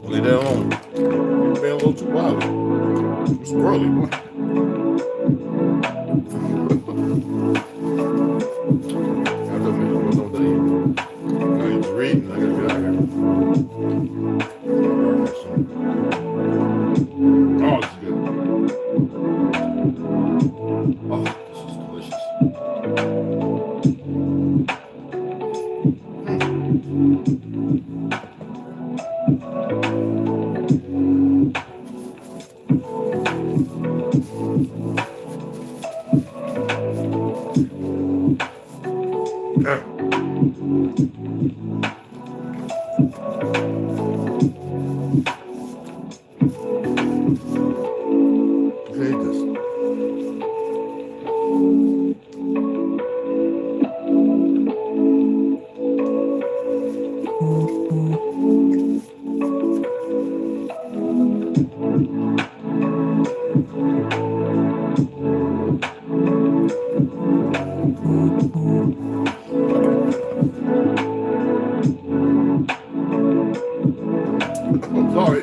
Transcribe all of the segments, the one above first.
Leave that alone. You're being a little too wild. It's early, boy. I was reading. I gotta get out of here. Oh, this is good. Oh, this is delicious. Sorry.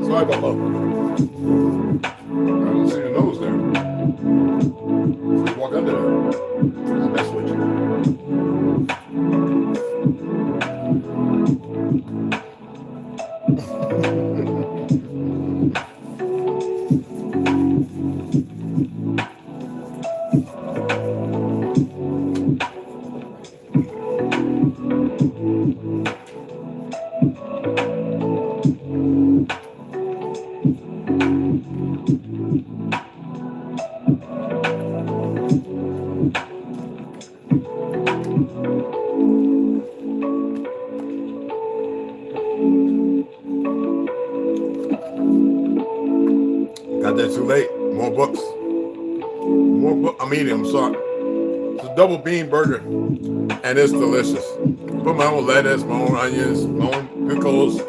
Sorry about that. I didn't see your nose there. Just walk under there. That's the best way to Got there too late. More books. I'm eating, I'm sorry. It's a double bean burger, and it's delicious. Put my own lettuce, my own onions, my own pickles,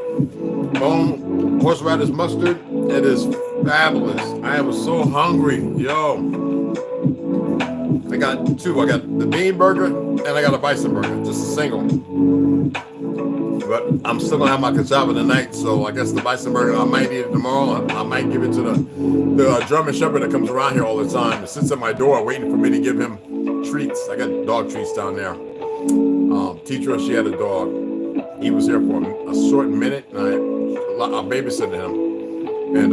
my own horseradish mustard. It is fabulous. I am so hungry, yo. I got two. I got the bean burger and I got a bison burger, just a single. But I'm still gonna have my Cashapp tonight, so I guess the bison burger, I might eat it tomorrow. I might give it to the German Shepherd that comes around here all the time. It sits at my door waiting for me to give him treats. I got dog treats down there. TRU, she had a dog. He was here for a short minute, and I babysitted him, and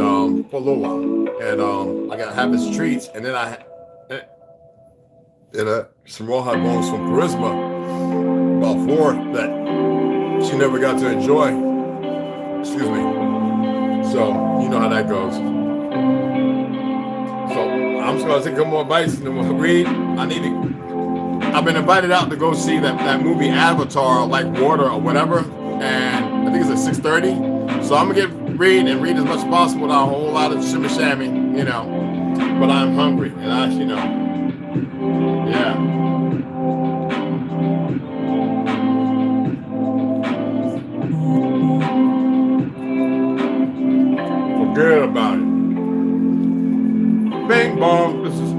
for a little while. And I got to have his treats, and then some rawhide bones from Charisma, about 4 that she never got to enjoy. Excuse me. So you know how that goes. So I'm just gonna take a couple more bites and then we'll read. I've been invited out to go see that movie Avatar, like water or whatever, and I think it's at 6:30. So I'm gonna read as much as possible without a whole lot of shimmy shammy, you know. But I'm hungry, and yeah. Forget about it. Bing bong. This is.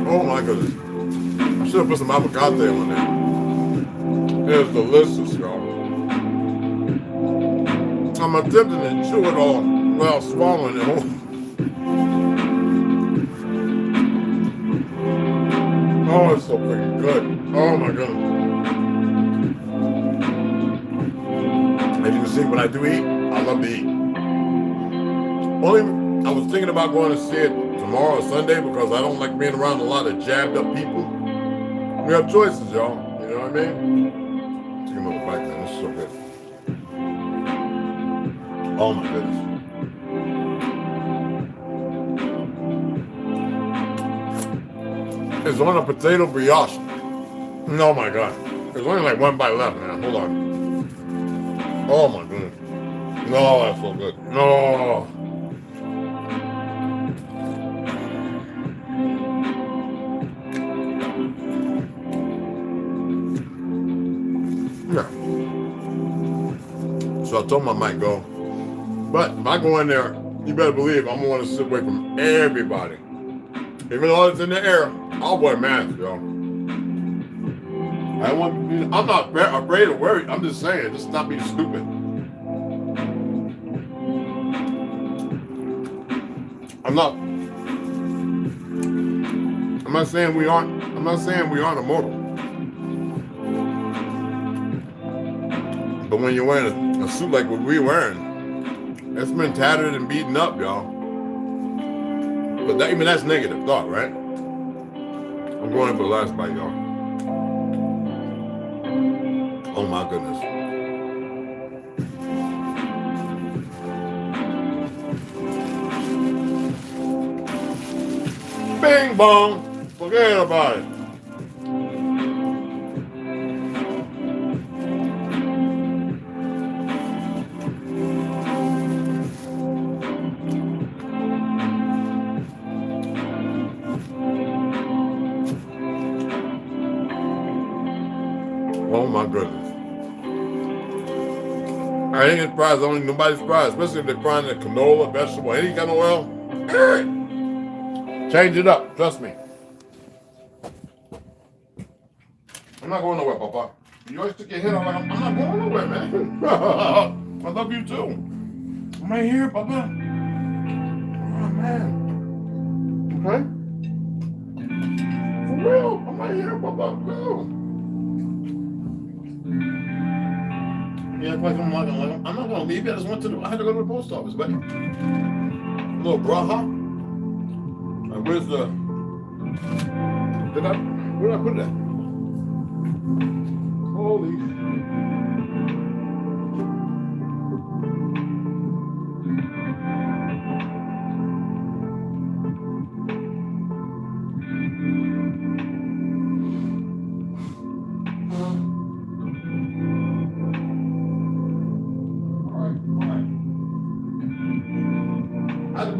Oh my goodness. I should have put some avocado on there. It's delicious, y'all. I'm attempting to chew it all while swallowing it whole. Oh, it's so freaking good. Oh my goodness. As you can see, when I do eat, I love to eat. I was thinking about going to see it tomorrow or Sunday because I don't like being around a lot of jabbed up people. We have choices, y'all. You know what I mean? Take another bite, man. This is so good. Oh my goodness. It's on a potato brioche. Oh my god. There's only like 1 bite left, man. Hold on. Oh my goodness. No, that's so good. No. Yeah. So I told him I might go. But if I go in there, you better believe I'm going to sit away from everybody. Even though it's in the air, I'll wear a mask, yo. I'm not afraid of worry. I'm just saying, just stop being stupid. I'm not saying we aren't immortal. But when you're wearing a suit like what we're wearing, it's been tattered and beaten up, y'all. But that's negative thought, right? I'm going for the last bite, y'all. Oh my goodness. Bing bong. Forget about it. Oh my goodness. I ain't surprised. I don't think nobody's surprised, especially if they're frying the canola, vegetable, any kind of oil. Change it up. Trust me. I'm not going nowhere, Papa. You always stick your head on like I'm not going nowhere, man. I love you too. I'm right here, Papa. Oh man. Okay? For real. I'm right here, Papa. For real. Yeah, like I'm not gonna leave you. I had to go to the post office, buddy. A little braha. Where's the? Where did I put that? Holy.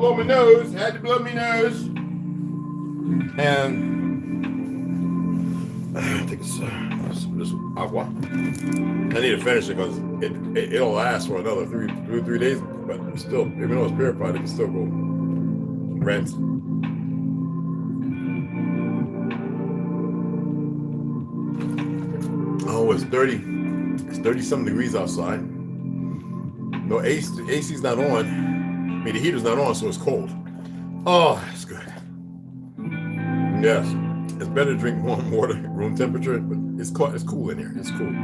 blow my nose. Had to blow my nose. And I think it's this agua. I need to finish it because it'll last for another three days. But still, even though it's purified, it can still go rinse. Oh, it's 30. It's 30-something degrees outside. No, AC's not on. I mean, the heater's not on, so it's cold. Oh, it's good. Yes, it's better to drink warm water, room temperature, but it's cool in here. It's cool.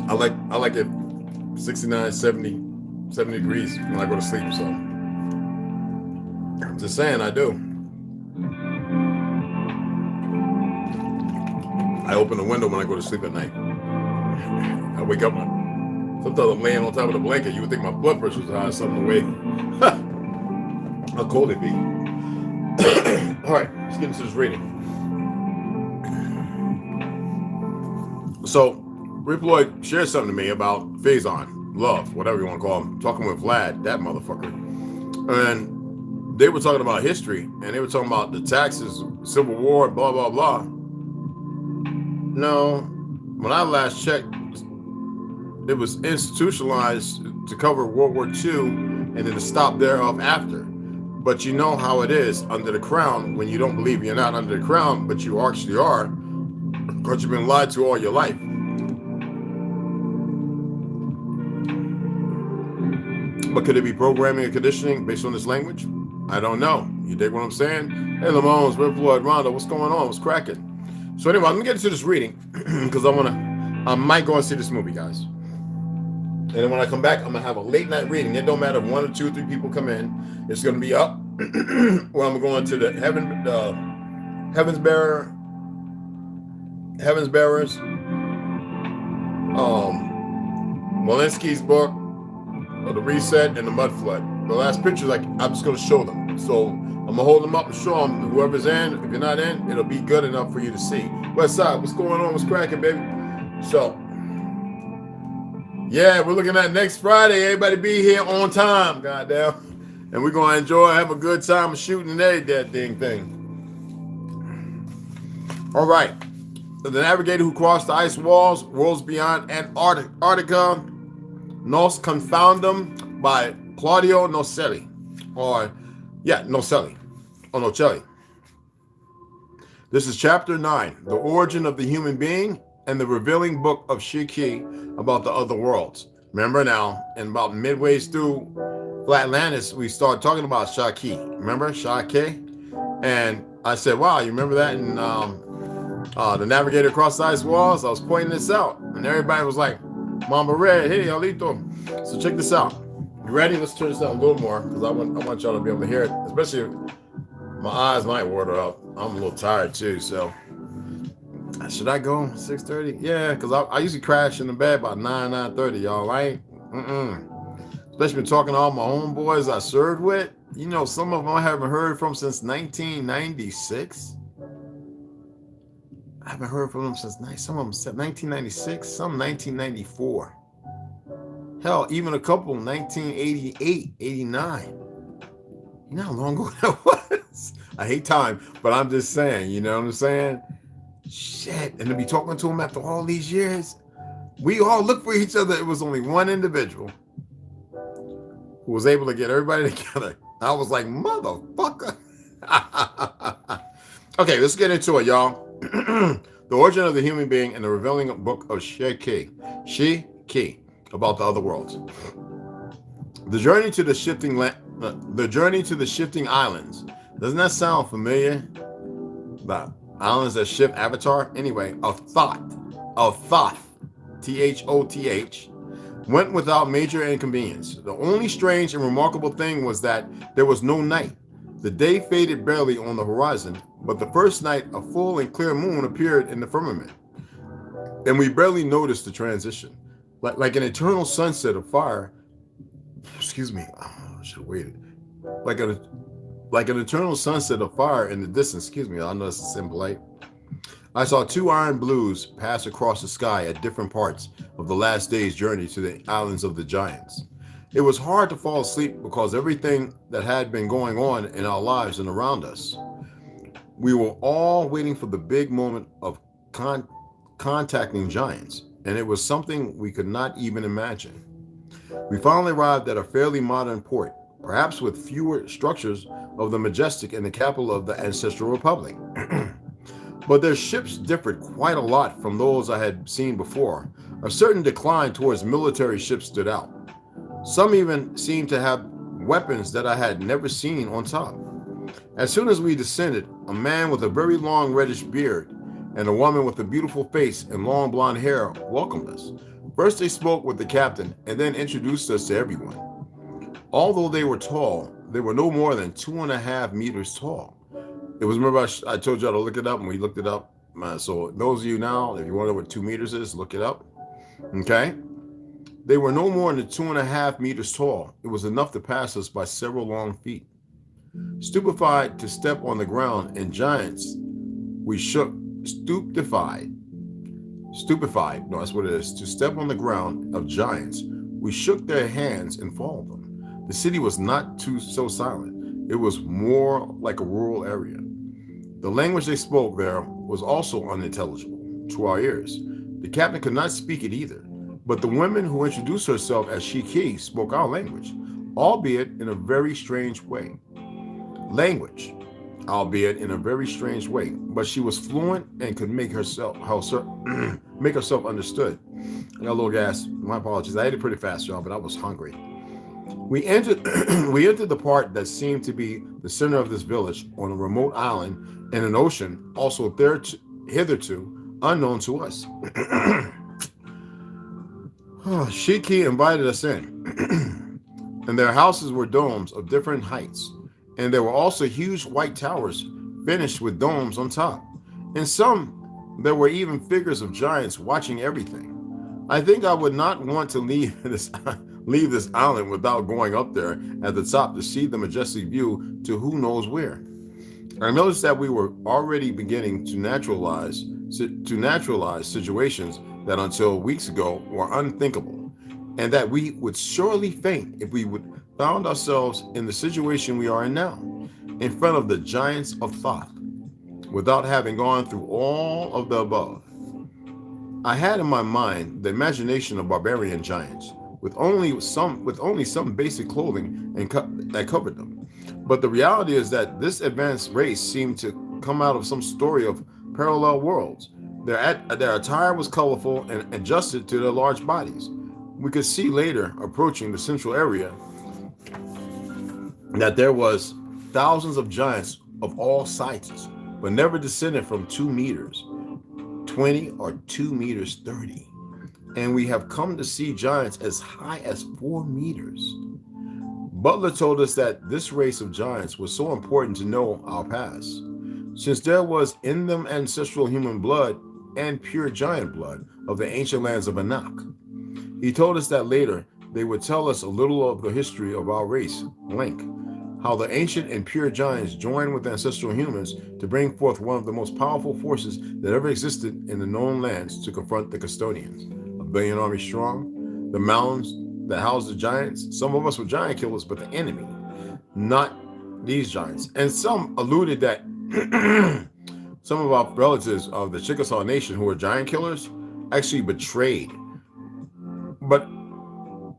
I like it 69, 70 degrees when I go to sleep. So I'm just saying, I do. I open the window when I go to sleep at night. I wake up. Sometimes I'm laying on top of the blanket. You would think my blood pressure was high, something away. How cold it be. All right, let's get into this reading. So, Rick Lloyd shared something to me about Faison, love, whatever you want to call him. Talking with Vlad, that motherfucker. And they were talking about history, and they were talking about the taxes, Civil War, blah, blah, blah. No, when I last checked, it was institutionalized to cover World War II and then to stop thereof after. But you know how it is under the crown when you don't believe you're not under the crown, but you actually are, because you've been lied to all your life. But could it be programming and conditioning based on this language? I don't know. You dig what I'm saying? Hey, Lamones, Rip Floyd, Rondo, what's going on? What's cracking? So anyway, I'm gonna get into this reading because I might go and see this movie, guys. And then when I come back, I'm gonna have a late night reading. It don't matter if 1 or 2 or 3 people come in. It's gonna be up. Where I'm going to the Heaven's Bearers, Molinsky's book, The Reset, and the Mud Flood. The last pictures, I'm just gonna show them. So I'm gonna hold them up and show them. Whoever's in, if you're not in, it'll be good enough for you to see. West Side, what's going on? What's cracking, baby? So. Yeah, we're looking at next Friday. Everybody be here on time, goddamn. And we're going to enjoy, have a good time shooting that thing. All right. The navigator who crossed the ice walls, worlds beyond Antarctica, Nos Confoundum by Claudio Nocelli. Nocelli. This is chapter 9, The Origin of the Human Being and the Revealing Book of Shiki about the other worlds. Remember now, and about midway through Flat Atlantis, we started talking about Shaki. Remember Shaki? And I said, wow, you remember that in The Navigator Across the Ice Walls? I was pointing this out, and everybody was like, Mamba Red, hey, Alito. So check this out. You ready? Let's turn this down a little more, because I want y'all to be able to hear it, especially if my eyes might water up. I'm a little tired too, so. Should I go 6:30? Yeah, because I usually crash in the bed about 9:30, y'all. I ain't, especially been talking to all my homeboys I served with. You know, some of them I haven't heard from since 1996. I haven't heard from them since some of them said 1996, some 1994. Hell, even a couple 1988, 89. You know how long ago that was? I hate time, but I'm just saying, you know what I'm saying? Shit, and to be talking to him after all these years, we all look for each other. It was only one individual who was able to get everybody together. I was like, motherfucker. Okay, let's get into it, y'all. The Origin of the Human Being and the Revealing Book of Shiki about the other worlds. The journey to the shifting islands. Doesn't that sound familiar? About islands that shift avatar? Anyway, of Thoth, Thoth, went without major inconvenience. The only strange and remarkable thing was that there was no night. The day faded barely on the horizon, but the first night a full and clear moon appeared in the firmament, and we barely noticed the transition. Like an eternal sunset of fire. Excuse me. Oh, I should have waited. Like an eternal sunset of fire in the distance. Excuse me. I know it's impolite. I saw 2 iron blues pass across the sky at different parts of the last day's journey to the islands of the giants. It was hard to fall asleep because everything that had been going on in our lives and around us. We were all waiting for the big moment of contacting giants, and it was something we could not even imagine. We finally arrived at a fairly modern port, perhaps with fewer structures of the majestic in the capital of the ancestral republic. But their ships differed quite a lot from those I had seen before. A certain decline towards military ships stood out. Some even seemed to have weapons that I had never seen on top. As soon as we descended, a man with a very long reddish beard and a woman with a beautiful face and long blonde hair welcomed us. First they spoke with the captain and then introduced us to everyone. Although they were tall, they were no more than 2.5 meters tall. It was, remember I told y'all to look it up, and we looked it up. So those of you now, if you want to know what 2 meters is, look it up. Okay? They were no more than 2.5 meters tall. It was enough to pass us by several long feet. Stupefied to step on the ground and giants, we shook, stupefied, no, that's what it is, to step on the ground of giants, we shook their hands and followed them. The city was not so silent. It was more like a rural area. The language they spoke there was also unintelligible to our ears. The captain could not speak it either, but the woman who introduced herself as Shiki spoke our language, albeit in a very strange way. But she was fluent and could make herself understood. I got a little gas. My apologies. I ate it pretty fast, y'all, but I was hungry. We entered the part that seemed to be the center of this village on a remote island in an ocean, also hitherto unknown to us. Shiki invited us in, and their houses were domes of different heights, and there were also huge white towers finished with domes on top. In some, there were even figures of giants watching everything. I think I would not want to leave this island without going up there at the top to see the majestic view to who knows where. I noticed that we were already beginning to naturalize situations that until weeks ago were unthinkable, and that we would surely faint if we would found ourselves in the situation we are in now, in front of the giants of thought, without having gone through all of the above. I had in my mind the imagination of barbarian giants, with only some basic clothing that covered them. But the reality is that this advanced race seemed to come out of some story of parallel worlds. Their attire was colorful and adjusted to their large bodies. We could see later, approaching the central area, that there was thousands of giants of all sizes, but never descended from 2 meters 20 or 2 meters 30. And we have come to see giants as high as 4 meters. Butler told us that this race of giants was so important to know our past, since there was in them ancestral human blood and pure giant blood of the ancient lands of Anak. He told us that later they would tell us a little of the history of our race, Link, how the ancient and pure giants joined with ancestral humans to bring forth one of the most powerful forces that ever existed in the known lands to confront the custodians. 1 billion army strong, the mountains that housed the giants. Some of us were giant killers, but the enemy, not these giants. And some alluded that some of our relatives of the Chickasaw Nation who were giant killers actually betrayed. But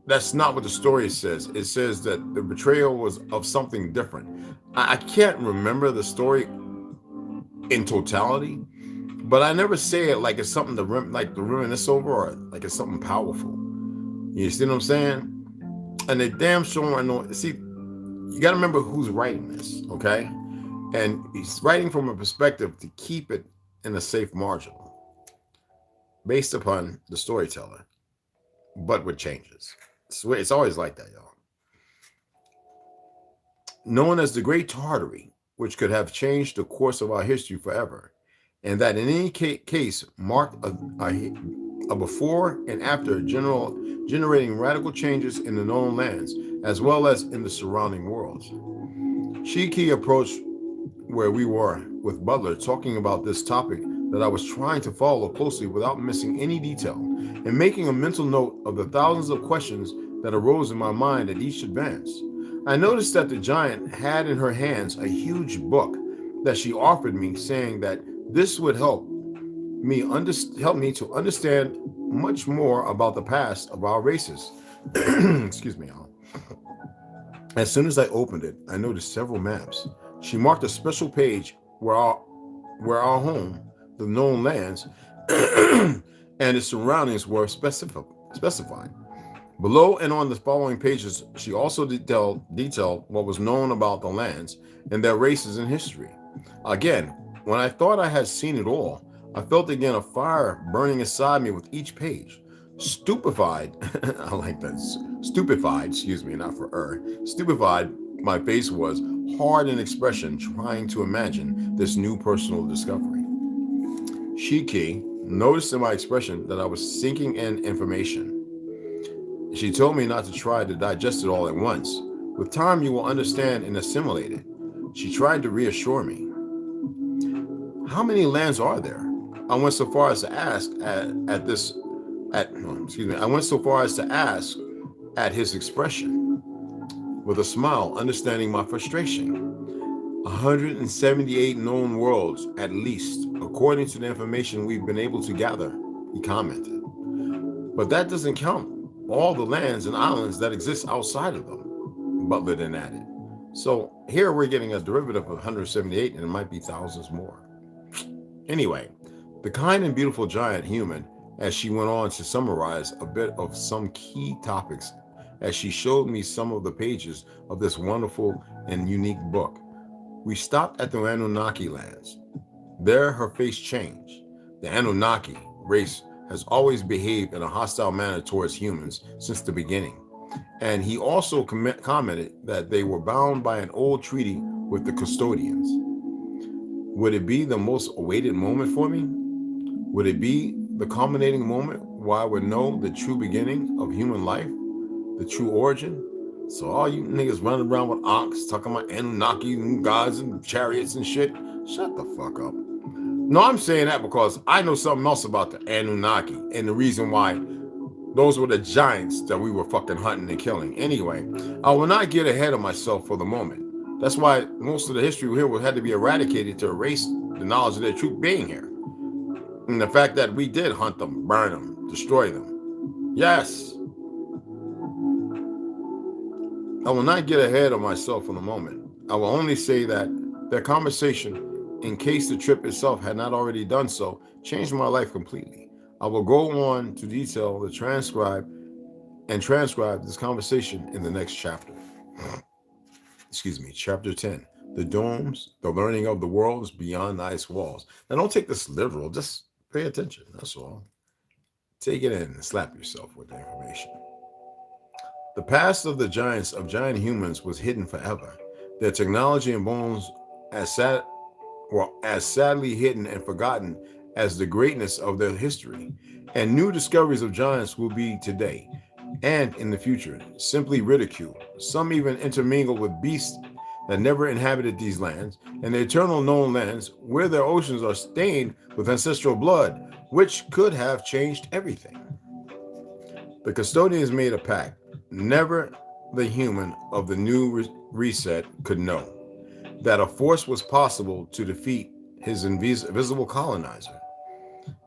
that's not what the story says. It says that the betrayal was of something different. I can't remember the story in totality, but I never say it like it's something to reminisce over, or like it's something powerful. You see what I'm saying? And they damn sure I know. See, you got to remember who's writing this, okay? And he's writing from a perspective to keep it in a safe margin, based upon the storyteller, but with changes. It's always like that, y'all. Known as the Great Tartary, which could have changed the course of our history forever, and that in any case marked a before and after generating radical changes in the known lands, as well as in the surrounding worlds. Shiki approached where we were with Butler, talking about this topic that I was trying to follow closely without missing any detail, and making a mental note of the thousands of questions that arose in my mind at each advance. I noticed that the giant had in her hands a huge book that she offered me, saying that this would help me to understand much more about the past of our races. Excuse me, y'all. As soon as I opened it, I noticed several maps. She marked a special page where our home, the known lands, and its surroundings were specified. Below and on the following pages, she also detailed what was known about the lands and their races and history. Again, when I thought I had seen it all, I felt again a fire burning inside me with each page. Stupefied, I like that, stupefied, excuse me, not for stupefied, my face was hard in expression, trying to imagine this new personal discovery. Shiki noticed in my expression that I was sinking in information. She told me not to try to digest it all at once. With time, you will understand and assimilate it. She tried to reassure me. How many lands are there? I went so far as to ask at his expression, with a smile, understanding my frustration. 178 known worlds, at least, according to the information we've been able to gather, he commented. But that doesn't count all the lands and islands that exist outside of them, Butler then added. So here we're getting a derivative of 178, and it might be thousands more. Anyway, the kind and beautiful giant human, as she went on to summarize a bit of some key topics, as she showed me some of the pages of this wonderful and unique book. We stopped at the Anunnaki lands. There her face changed. The Anunnaki race has always behaved in a hostile manner towards humans since the beginning. And he also commented that they were bound by an old treaty with the custodians. Would it be the most awaited moment for me? Would it be the culminating moment where I would know the true beginning of human life, the true origin? So all you niggas running around with ox, talking about Anunnaki and gods and chariots and shit, shut the fuck up. No, I'm saying that because I know something else about the Anunnaki and the reason why those were the giants that we were fucking hunting and killing. Anyway, I will not get ahead of myself for the moment. That's why most of the history here had to be eradicated to erase the knowledge of their true being here. And the fact that we did hunt them, burn them, destroy them. Yes. I will not get ahead of myself for the moment. I will only say that their conversation, in case the trip itself had not already done so, changed my life completely. I will go on to detail the transcribe this conversation in the next chapter. Excuse me, chapter 10. The domes, the learning of the worlds beyond the ice walls. Now don't take this literal, just pay attention, that's all. Take it in and slap yourself with the information. The past of the giants of giant humans was hidden forever. Their technology and bones as sadly hidden and forgotten as the greatness of their history. And new discoveries of giants will be today and in the future simply ridiculed. Some even intermingle with beasts that never inhabited these lands, and the eternal known lands where their oceans are stained with ancestral blood, which could have changed everything. The custodians made a pact. Never the human of the new reset could know that a force was possible to defeat his invisible colonizer.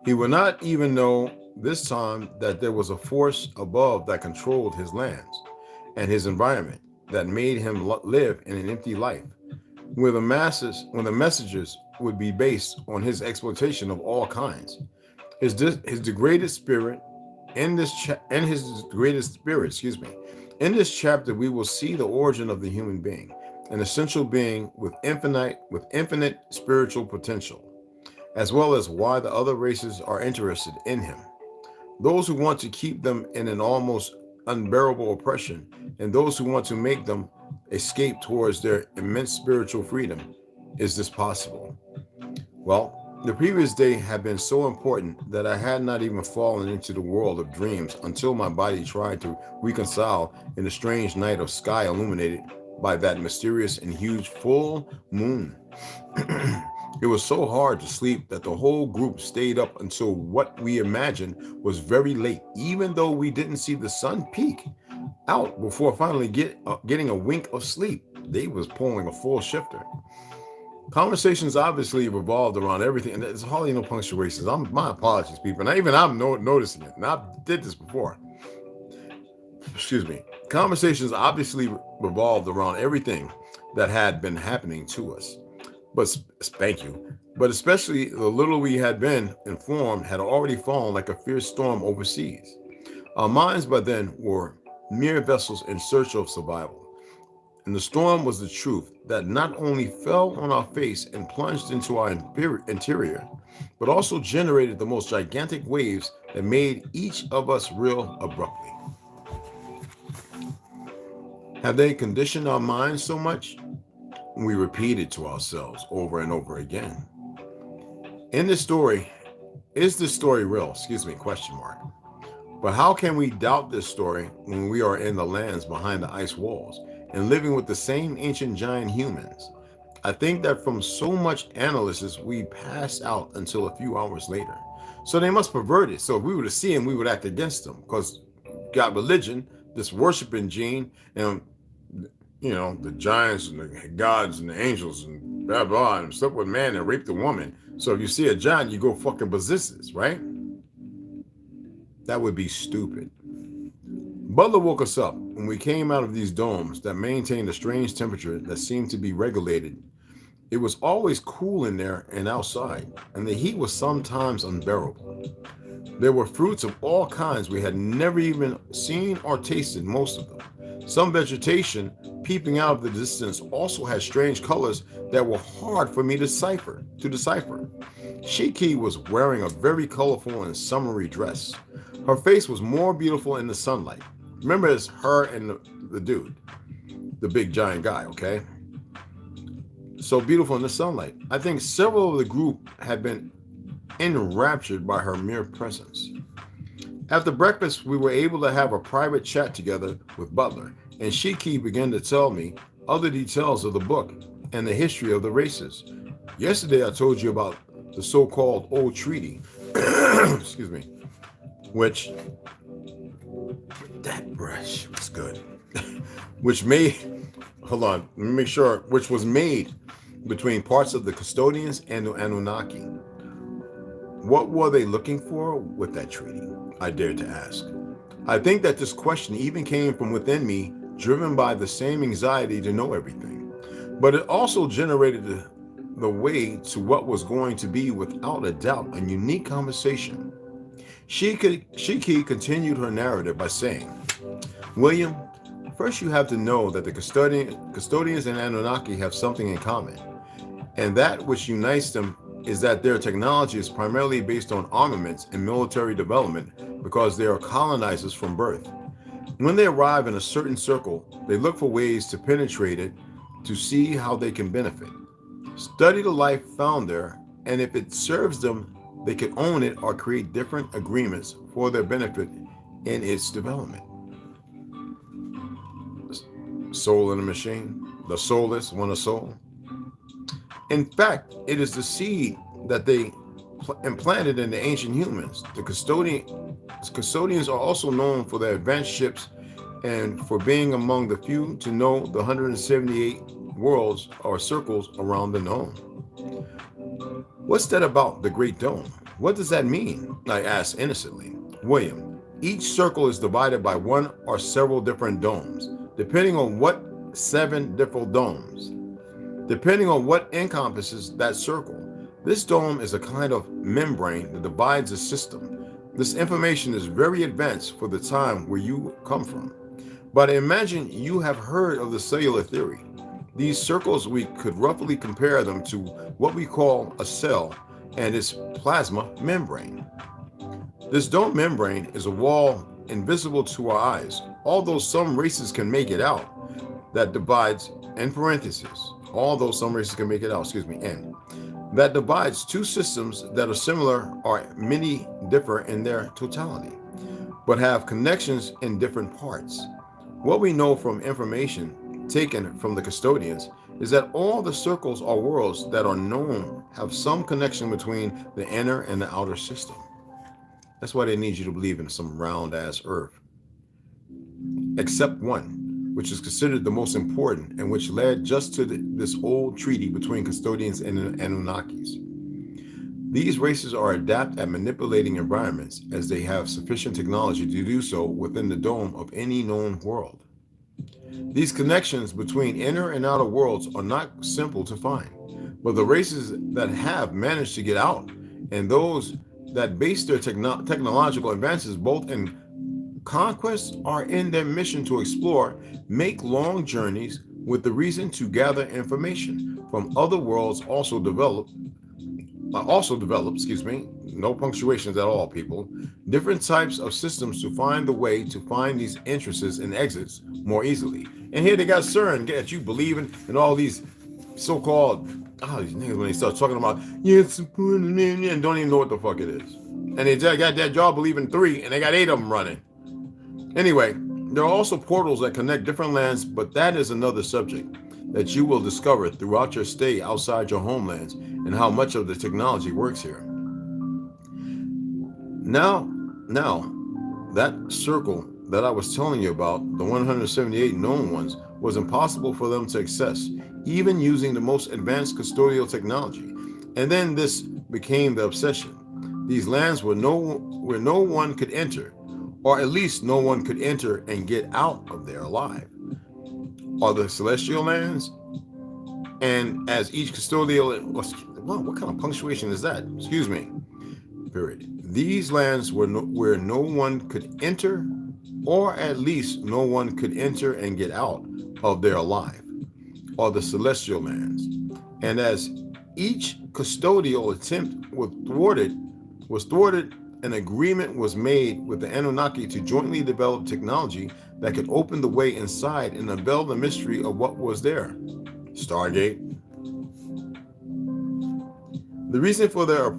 He would not even know this time that there was a force above that controlled his lands and his environment that made him live in an empty life, where the messages would be based on his exploitation of all kinds. His degraded spirit. In this chapter, we will see the origin of the human being, an essential being with infinite spiritual potential, as well as why the other races are interested in him. Those who want to keep them in an almost unbearable oppression, and those who want to make them escape towards their immense spiritual freedom. Is this possible? Well, the previous day had been so important that I had not even fallen into the world of dreams until my body tried to reconcile in the strange night of sky illuminated by that mysterious and huge full moon. It was so hard to sleep that the whole group stayed up until what we imagined was very late, even though we didn't see the sun peak out before finally getting a wink of sleep. They was pulling a full shifter. Conversations obviously revolved around everything, and there's hardly no punctuations. My apologies, people. And I'm noticing it, and I did this before. Excuse me. Conversations obviously revolved around everything that had been happening to us. But thank you. But especially the little we had been informed had already fallen like a fierce storm overseas. Our minds by then were mere vessels in search of survival. And the storm was the truth that not only fell on our face and plunged into our interior, but also generated the most gigantic waves that made each of us real abruptly. Have they conditioned our minds so much? We repeat it to ourselves over and over again. In this story, is this story real? Question mark. But how can we doubt this story when we are in the lands behind the ice walls and living with the same ancient giant humans? I think that from so much analysis, we pass out until a few hours later. So they must pervert it. So if we were to see them, we would act against them because got religion, this worshiping gene, and the giants and the gods and the angels and blah blah and slept with man and raped a woman. So if you see a giant, you go fucking berserkers, right? That would be stupid. Butler woke us up when we came out of these domes that maintained a strange temperature that seemed to be regulated. It was always cool in there and outside, and the heat was sometimes unbearable. There were fruits of all kinds we had never even seen or tasted, most of them. Some vegetation peeping out of the distance also had strange colors that were hard for me to decipher. Shiki was wearing a very colorful and summery dress. Her face was more beautiful in the sunlight. Remember, it's her and the dude, the big giant guy, okay? So beautiful in the sunlight. I think several of the group had been enraptured by her mere presence. After breakfast, we were able to have a private chat together with Butler, and Shiki began to tell me other details of the book and the history of the races. Yesterday, I told you about the so-called Old Treaty, excuse me, which, that brush was good, which was made between parts of the custodians and the Anunnaki. What were they looking for with that treaty? I dared to ask. I think that this question even came from within me, driven by the same anxiety to know everything. But it also generated the way to what was going to be, without a doubt, a unique conversation. Shiki continued her narrative by saying, William, first you have to know that the custodians and Anunnaki have something in common. And that which unites them is that their technology is primarily based on armaments and military development because they are colonizers from birth. When they arrive in a certain circle, they look for ways to penetrate it to see how they can benefit. Study the life found there, and if it serves them, they can own it or create different agreements for their benefit in its development. Soul in a machine, the soulless want a soul. In fact, it is the seed that they implanted in the ancient humans. The custodians are also known for their advanced ships and for being among the few to know the 178 worlds or circles around the dome. What's that about the Great Dome? What does that mean? I asked innocently. William, each circle is divided by one or several different domes, depending on what 7 different domes. Depending on what encompasses that circle. This dome is a kind of membrane that divides the system. This information is very advanced for the time where you come from. But imagine you have heard of the cellular theory. These circles, we could roughly compare them to what we call a cell and its plasma membrane. This dome membrane is a wall invisible to our eyes, although some races can make it out, that divides, in parentheses, although some races can make it out, and that divides 2 systems that are similar or many differ in their totality, but have connections in different parts. What we know from information taken from the custodians is that all the circles or worlds that are known have some connection between the inner and the outer system. That's why they need you to believe in some round ass earth. except one, which is considered the most important and which led just to this old treaty between custodians and Anunnakis. These races are adept at manipulating environments as they have sufficient technology to do so within the dome of any known world. These connections between inner and outer worlds are not simple to find, but the races that have managed to get out and those that base their technological advances both in conquest or in their mission to explore make long journeys with the reason to gather information from other worlds also develop, no punctuations at all, people, different types of systems to find the way to find these entrances and exits more easily. And here they got CERN, get you believing in all these so-called, these niggas when they start talking about, yes, and don't even know what the fuck it is. And they got that job believing 3, and they got 8 of them running. Anyway, there are also portals that connect different lands, but that is another subject that you will discover throughout your stay outside your homelands and how much of the technology works here. Now, that circle that I was telling you about, the 178 known ones, was impossible for them to access, even using the most advanced custodial technology. And then this became the obsession. These lands where no one could enter, or at least no one could enter and get out of there alive, are the celestial lands. And as each custodial, what kind of punctuation is that? Excuse me. Period. These lands where no one could enter, or at least no one could enter and get out of there alive, are the celestial lands. And as each custodial attempt was thwarted, an agreement was made with the Anunnaki to jointly develop technology that could open the way inside and unveil the mystery of what was there. Stargate. The reason for their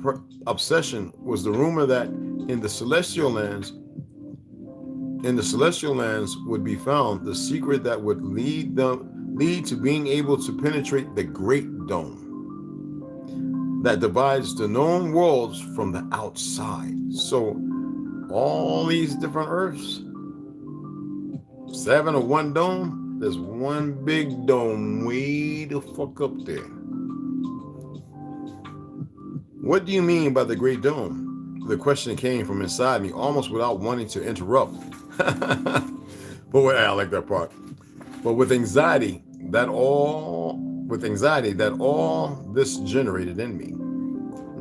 obsession was the rumor that in the celestial lands would be found the secret that would lead to being able to penetrate the Great Dome that divides the known worlds from the outside. So all these different Earths, 7 of one dome, there's one big dome way the fuck up there. What do you mean by the Great Dome? The question came from inside me, almost without wanting to interrupt. But I like that part. But with anxiety that all this generated in me.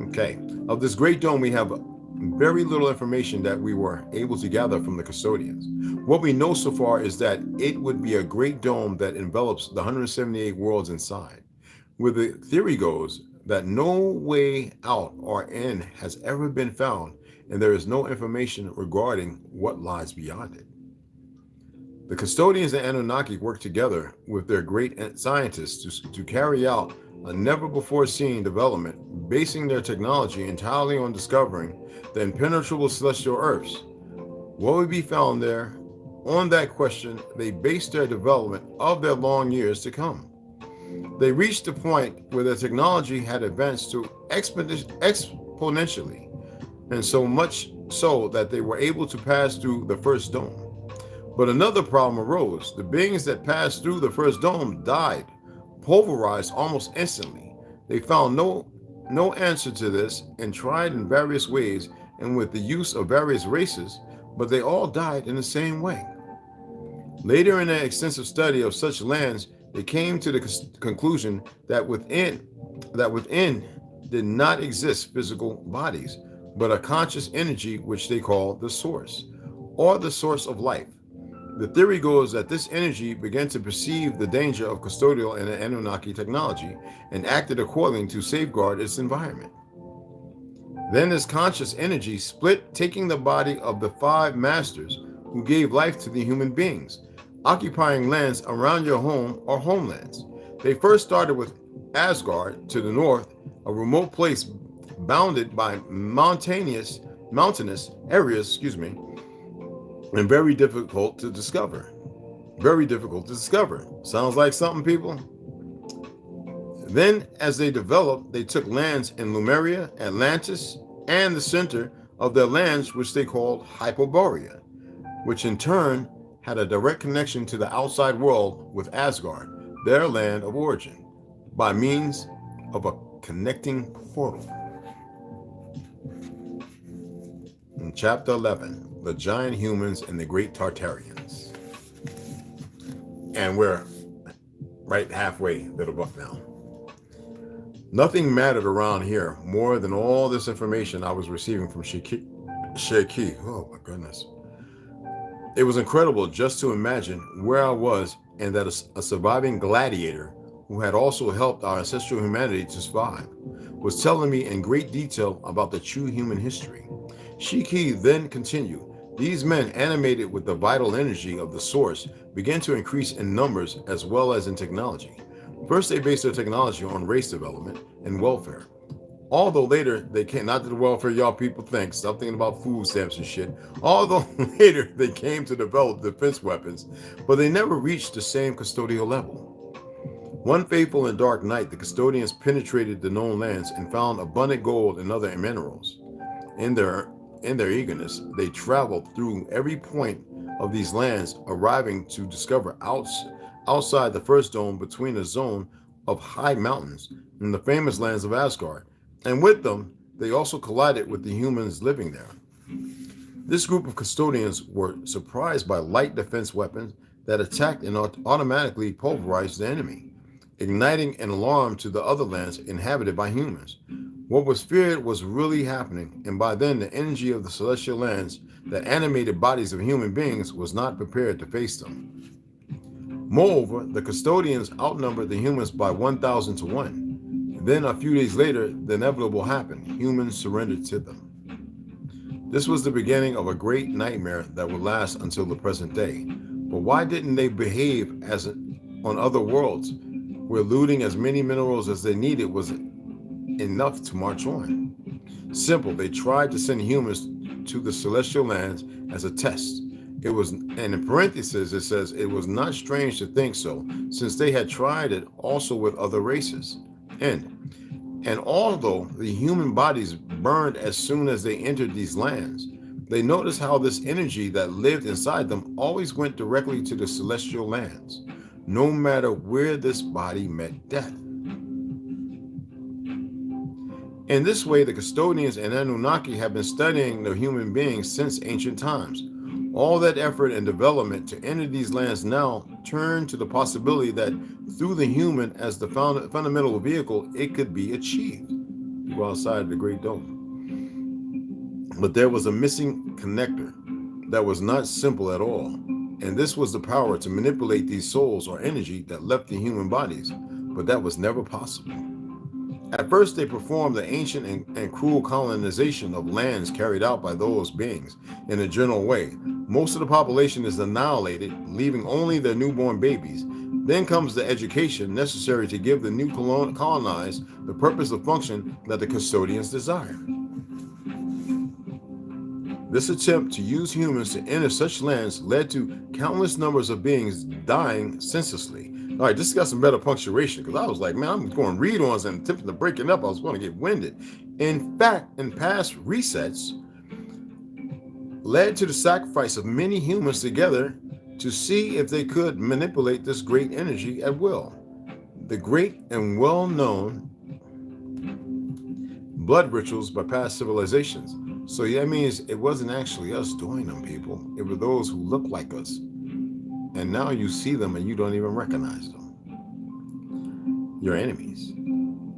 Okay. Of this Great Dome, we have very little information that we were able to gather from the custodians. What we know so far is that it would be a great dome that envelops the 178 worlds inside, where the theory goes that no way out or in has ever been found, and there is no information regarding what lies beyond it. The custodians and Anunnaki work together with their great scientists to carry out a never-before-seen development, basing their technology entirely on discovering the impenetrable celestial Earths. What would be found there? On that question, they based their development of their long years to come. They reached the point where their technology had advanced to exponentially, and so much so that they were able to pass through the first dome. But another problem arose. The beings that passed through the first dome died, pulverized almost instantly. They found no answer to this and tried in various ways and with the use of various races, but they all died in the same way. Later in an extensive study of such lands, they came to the conclusion that within did not exist physical bodies, but a conscious energy which they call the source, or the source of life. The theory goes that this energy began to perceive the danger of custodial and Anunnaki technology and acted accordingly to safeguard its environment. Then this conscious energy split, taking the body of the 5 masters who gave life to the human beings, occupying lands around your home or homelands. They first started with Asgard to the north, a remote place bounded by mountainous areas, and very difficult to discover. Sounds like something, people? Then, as they developed, they took lands in Lemuria, Atlantis, and the center of their lands, which they called Hyperborea, which in turn had a direct connection to the outside world with Asgard, their land of origin, by means of a connecting portal. In Chapter 11, The Giant Humans and the Great Tartarians. And we're right halfway to the book now. Nothing mattered around here more than all this information I was receiving from Sheki. Oh my goodness. It was incredible just to imagine where I was and that a surviving gladiator who had also helped our ancestral humanity to survive was telling me in great detail about the true human history. Sheki then continued, these men, animated with the vital energy of the source, began to increase in numbers as well as in technology. First, they based their technology on race development and welfare. Although later they came, not to the welfare y'all people think, stop thinking about food stamps and shit. Although later they came to develop defense weapons, but they never reached the same custodial level. One fateful and dark night, the custodians penetrated the known lands and found abundant gold and other minerals. In their eagerness, they traveled through every point of these lands, arriving to discover outside the first dome between a zone of high mountains in the famous lands of Asgard. And with them, they also collided with the humans living there. This group of custodians were surprised by light defense weapons that attacked and automatically pulverized the enemy, igniting an alarm to the other lands inhabited by humans. What was feared was really happening, and by then the energy of the celestial lands that animated bodies of human beings was not prepared to face them. Moreover, the custodians outnumbered the humans by 1,000 to 1. Then a few days later, the inevitable happened. Humans surrendered to them. This was the beginning of a great nightmare that would last until the present day. But why didn't they behave as on other worlds, where looting as many minerals as they needed was enough to march on? Simple, they tried to send humans to the celestial lands as a test. It was, and in parentheses it says, it was not strange to think so, since they had tried it also with other races. And although the human bodies burned as soon as they entered these lands, they noticed how this energy that lived inside them always went directly to the celestial lands, no matter where this body met death. In this way, the custodians and Anunnaki have been studying the human beings since ancient times. All that effort and development to enter these lands now turn to the possibility that through the human as the fundamental vehicle, it could be achieved. Go outside the Great Dome. But there was a missing connector that was not simple at all. And this was the power to manipulate these souls or energy that left the human bodies. But that was never possible. At first, they performed the ancient and cruel colonization of lands carried out by those beings in a general way. Most of the population is annihilated, leaving only their newborn babies. Then comes the education necessary to give the new colonized the purpose of function that the custodians desire. This attempt to use humans to enter such lands led to countless numbers of beings dying senselessly. All right, this got some better punctuation because I was like, man, I'm going read-ons and attempting to break it up. I was going to get winded. In fact, in past resets, led to the sacrifice of many humans together to see if they could manipulate this great energy at will. The great and well-known blood rituals by past civilizations. So that means it wasn't actually us doing them, people. It were those who look like us. And now you see them and you don't even recognize them. Your enemies.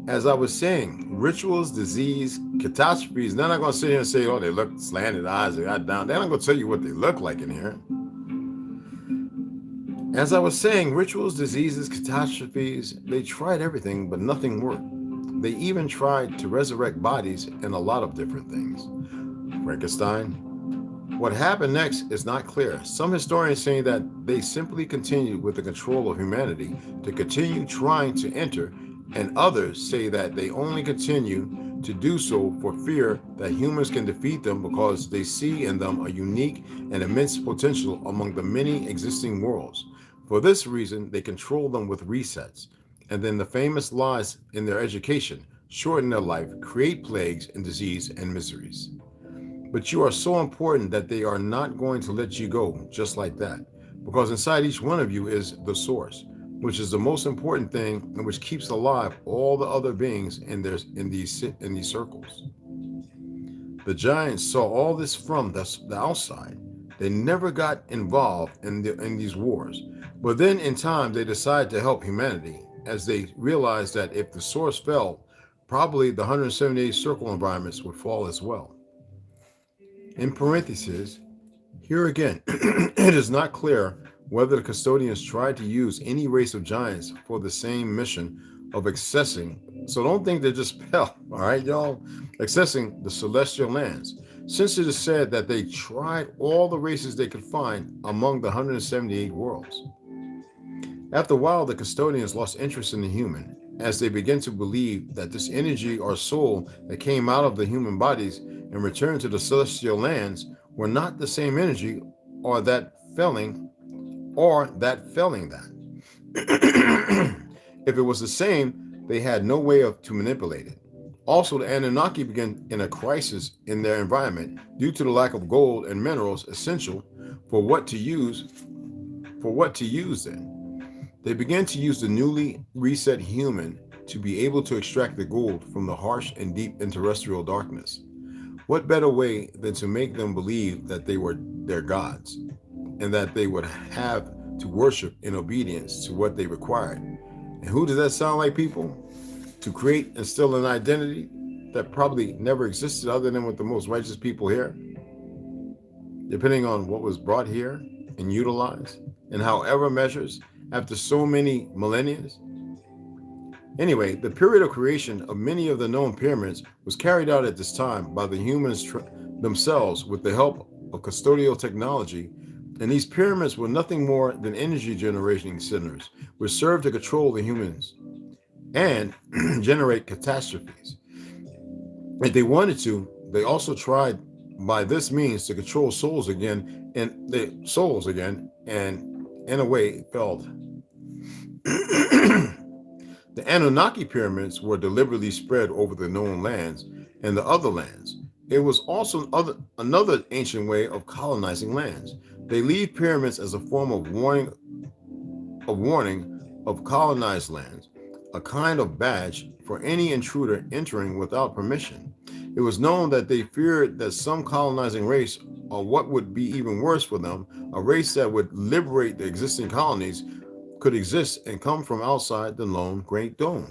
As I was saying, rituals, disease, catastrophes. They're not going to sit here and say, oh, they look slanted eyes, they got down. They're not going to tell you what they look like in here. As I was saying, rituals, diseases, catastrophes, they tried everything, but nothing worked. They even tried to resurrect bodies and a lot of different things. Frankenstein. What happened next is not clear. Some historians say that they simply continued with the control of humanity to continue trying to enter, and others say that they only continue to do so for fear that humans can defeat them because they see in them a unique and immense potential among the many existing worlds. For this reason, they control them with resets, and then the famous lies in their education shorten their life, create plagues and disease and miseries. But you are so important that they are not going to let you go just like that. because inside each one of you is the source, which is the most important thing and which keeps alive all the other beings in these circles. The giants saw all this from the outside. They never got involved in these wars, but then in time they decided to help humanity, as they realized that if the source fell, probably the 178 circle environments would fall as well. In parentheses, here again, it is not clear whether the custodians tried to use any race of giants for the same mission of accessing. So don't think they just fell, all right, y'all? Accessing the celestial lands, since it is said that they tried all the races they could find among the 178 worlds. After a while, the custodians lost interest in the human, as they began to believe that this energy or soul that came out of the human bodies and returned to the celestial lands were not the same energy or that felling that. If it was the same, they had no way to manipulate it. Also, the Anunnaki began in a crisis in their environment due to the lack of gold and minerals essential for what to use then. They began to use the newly reset human to be able to extract the gold from the harsh and deep terrestrial darkness. What better way than to make them believe that they were their gods and that they would have to worship in obedience to what they required? And who does that sound like, people? To create and still an identity that probably never existed other than with the most righteous people here, depending on what was brought here and utilized, and however measures after so many millennia. Anyway, the period of creation of many of the known pyramids was carried out at this time by the humans themselves with the help of custodial technology, and these pyramids were nothing more than energy generating centers which served to control the humans and generate catastrophes. If they wanted to, they also tried by this means to control souls again, and in a way failed. The Anunnaki pyramids were deliberately spread over the known lands and the other lands. It was also another ancient way of colonizing lands. They leave pyramids as a form of warning of colonized lands, a kind of badge for any intruder entering without permission. It was known that they feared that some colonizing race, or what would be even worse for them, a race that would liberate the existing colonies, could exist and come from outside the lone Great Dome.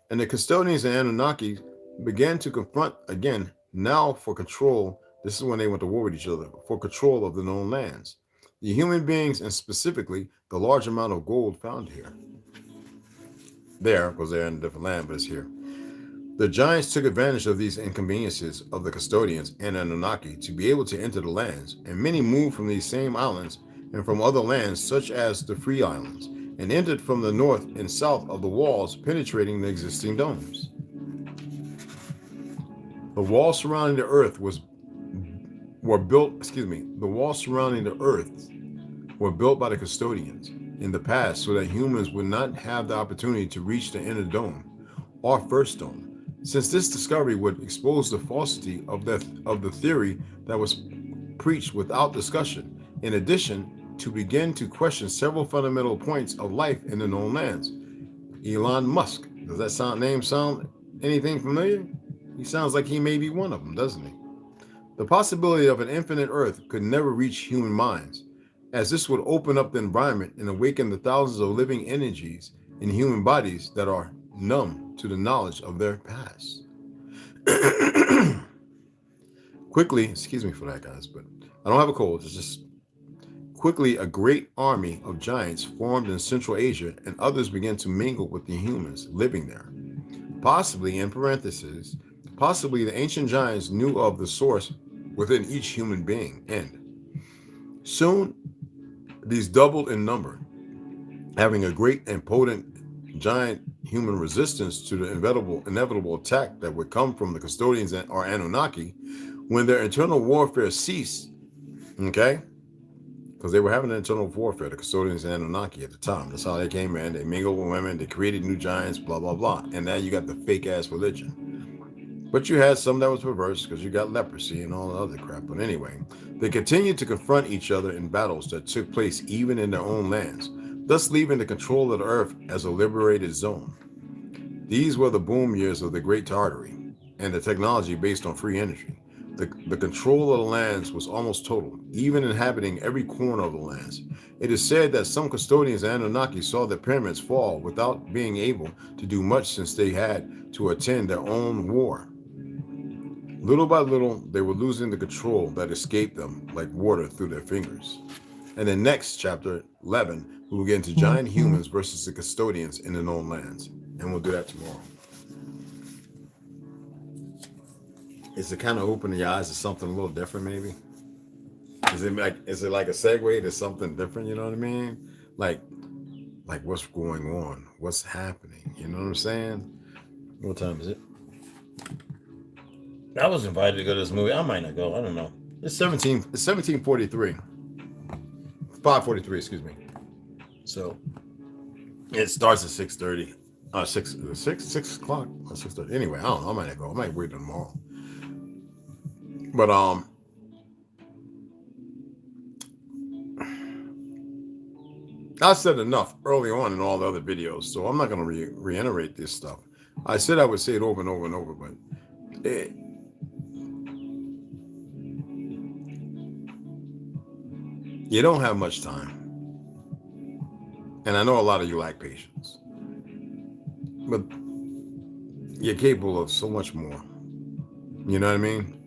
And the custodians and Anunnaki began to confront again, now for control. This is when they went to war with each other, for control of the known lands, the human beings, and specifically the large amount of gold found here. There, because they're in a different land, but it's here. The giants took advantage of these inconveniences of the custodians and Anunnaki to be able to enter the lands, and many moved from these same islands and from other lands such as the Free Islands, and entered from the north and south of the walls, penetrating the existing domes. The walls surrounding the earth were built by the custodians in the past so that humans would not have the opportunity to reach the inner dome or first dome, since this discovery would expose the falsity of the theory that was preached without discussion, in addition to begin to question several fundamental points of life in the known lands. Elon Musk, does that name sound anything familiar? He sounds like he may be one of them, doesn't he? The possibility of an infinite earth could never reach human minds, as this would open up the environment and awaken the thousands of living energies in human bodies that are numb to the knowledge of their past. Quickly, excuse me for that, guys, but I don't have a cold. It's just quickly a great army of giants formed in Central Asia, and others began to mingle with the humans living there. Possibly, in parentheses, possibly the ancient giants knew of the source within each human being. And soon, these doubled in number, having a great and potent giant human resistance to the inevitable attack that would come from the custodians or Anunnaki when their internal warfare ceased. Okay? Because they were having an internal warfare, the custodians and Anunnaki at the time. That's how they came in. They mingled with women. They created new giants, blah, blah, blah. And now you got the fake-ass religion. But you had some that was perverse because you got leprosy and all the other crap. But anyway, they continued to confront each other in battles that took place even in their own lands, thus leaving the control of the earth as a liberated zone. These were the boom years of the Great Tartary and the technology based on free energy. The control of the lands was almost total, even inhabiting every corner of the lands. It is said that some custodians and Anunnaki saw the pyramids fall without being able to do much since they had to attend their own war. Little by little, they were losing the control that escaped them like water through their fingers. And then next, chapter 11, we will get into giant humans versus the custodians in the known lands. And we'll do that tomorrow. Is it kind of opening your eyes to something a little different, maybe? Is it like a segue to something different? You know what I mean? Like what's going on? What's happening? You know what I'm saying? What time is it? I was invited to go to this movie. I might not go. I don't know. It's 1743. 5:43, excuse me. So it starts at 6:30. 6 o'clock. 6:30. Anyway, I don't know. I might not go. I might wait tomorrow. But I said enough early on in all the other videos, so I'm not going to reiterate this stuff. I said I would say it over and over and over, but you don't have much time. And I know a lot of you lack patience. But you're capable of so much more. You know what I mean?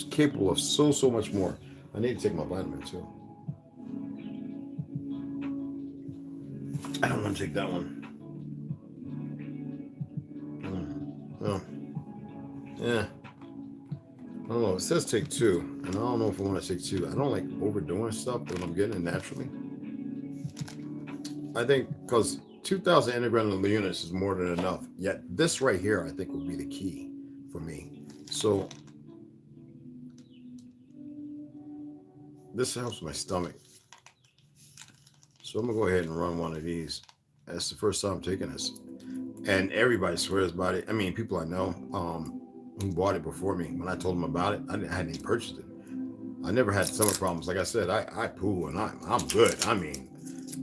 Capable of so much more. I need to take my vitamin too. I don't want to take that one. Oh. Yeah. I don't know. It says take 2. And I don't know if I want to take 2. I don't like overdoing stuff, but I'm getting it naturally. I think because 2,000 integrated units is more than enough. Yet this right here, I think, will be the key for me. So this helps my stomach. So I'm gonna go ahead and run one of these. That's the first time I'm taking this, and everybody swears by it. I mean, people I know who bought it before me. When I told them about it, I hadn't even purchased it. I never had stomach problems. Like I said, I poo and I'm good. I mean,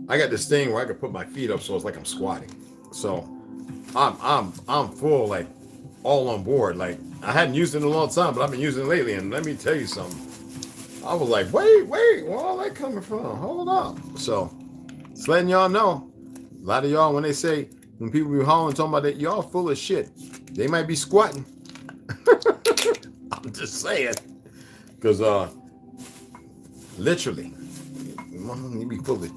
I got this thing where I can put my feet up, so it's like I'm squatting. So I'm full, like all on board. Like I hadn't used it in a long time, but I've been using it lately. And let me tell you something. I was like, wait, where all that coming from? Hold up. So just letting y'all know, a lot of y'all, when people be hollering, talking about that, y'all full of shit. They might be squatting. I'm just saying. Because literally, you be full of, you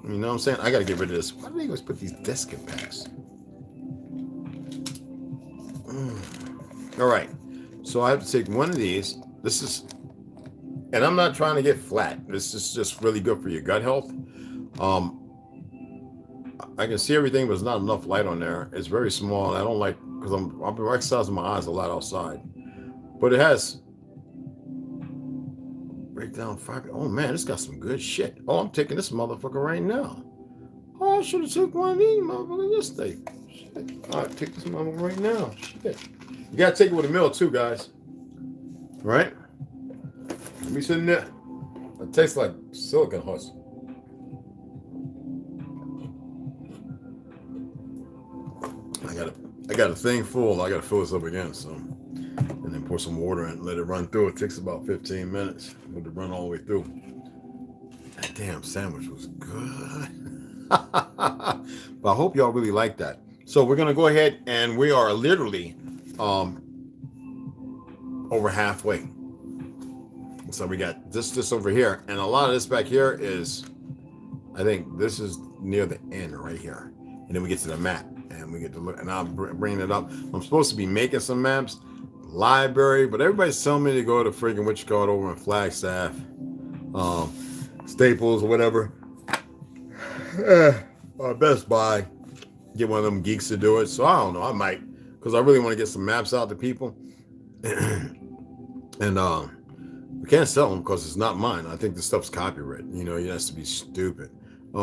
know what I'm saying? I got to get rid of this. Why do they always put these desk impacts? All right. So I have to take one of these. This is, and I'm not trying to get flat. This is just really good for your gut health. I can see everything, but there's not enough light on there. It's very small. I don't like, because I've been exercising my eyes a lot outside. But it has breakdown fiber. Oh man, it's got some good shit. Oh, I'm taking this motherfucker right now. Oh, I should have took one of these motherfuckers yesterday. Shit. All right, take this motherfucker right now. Shit. You gotta take it with a meal too, guys. Right? Let me sit in there. It tastes like silicon husk. I got a thing full. I got to fill this up again. So, and then pour some water in, let it run through. It takes about 15 minutes. Let it run all the way through. That damn sandwich was good. But I hope y'all really like that. So we're gonna go ahead, and we are literally over halfway. So we got this over here, and a lot of this back here is, I think this is near the end right here, and then we get to the map. And we get to look, and I'll bring it up. I'm supposed to be making some maps, library, but everybody's telling me to go to freaking Wichita over in Flagstaff, Staples or whatever, or Best Buy. Get one of them geeks to do it. So I don't know. I might, because I really want to get some maps out to people. And we can't sell them because it's not mine. I think this stuff's copyright. You know, it has to be stupid. They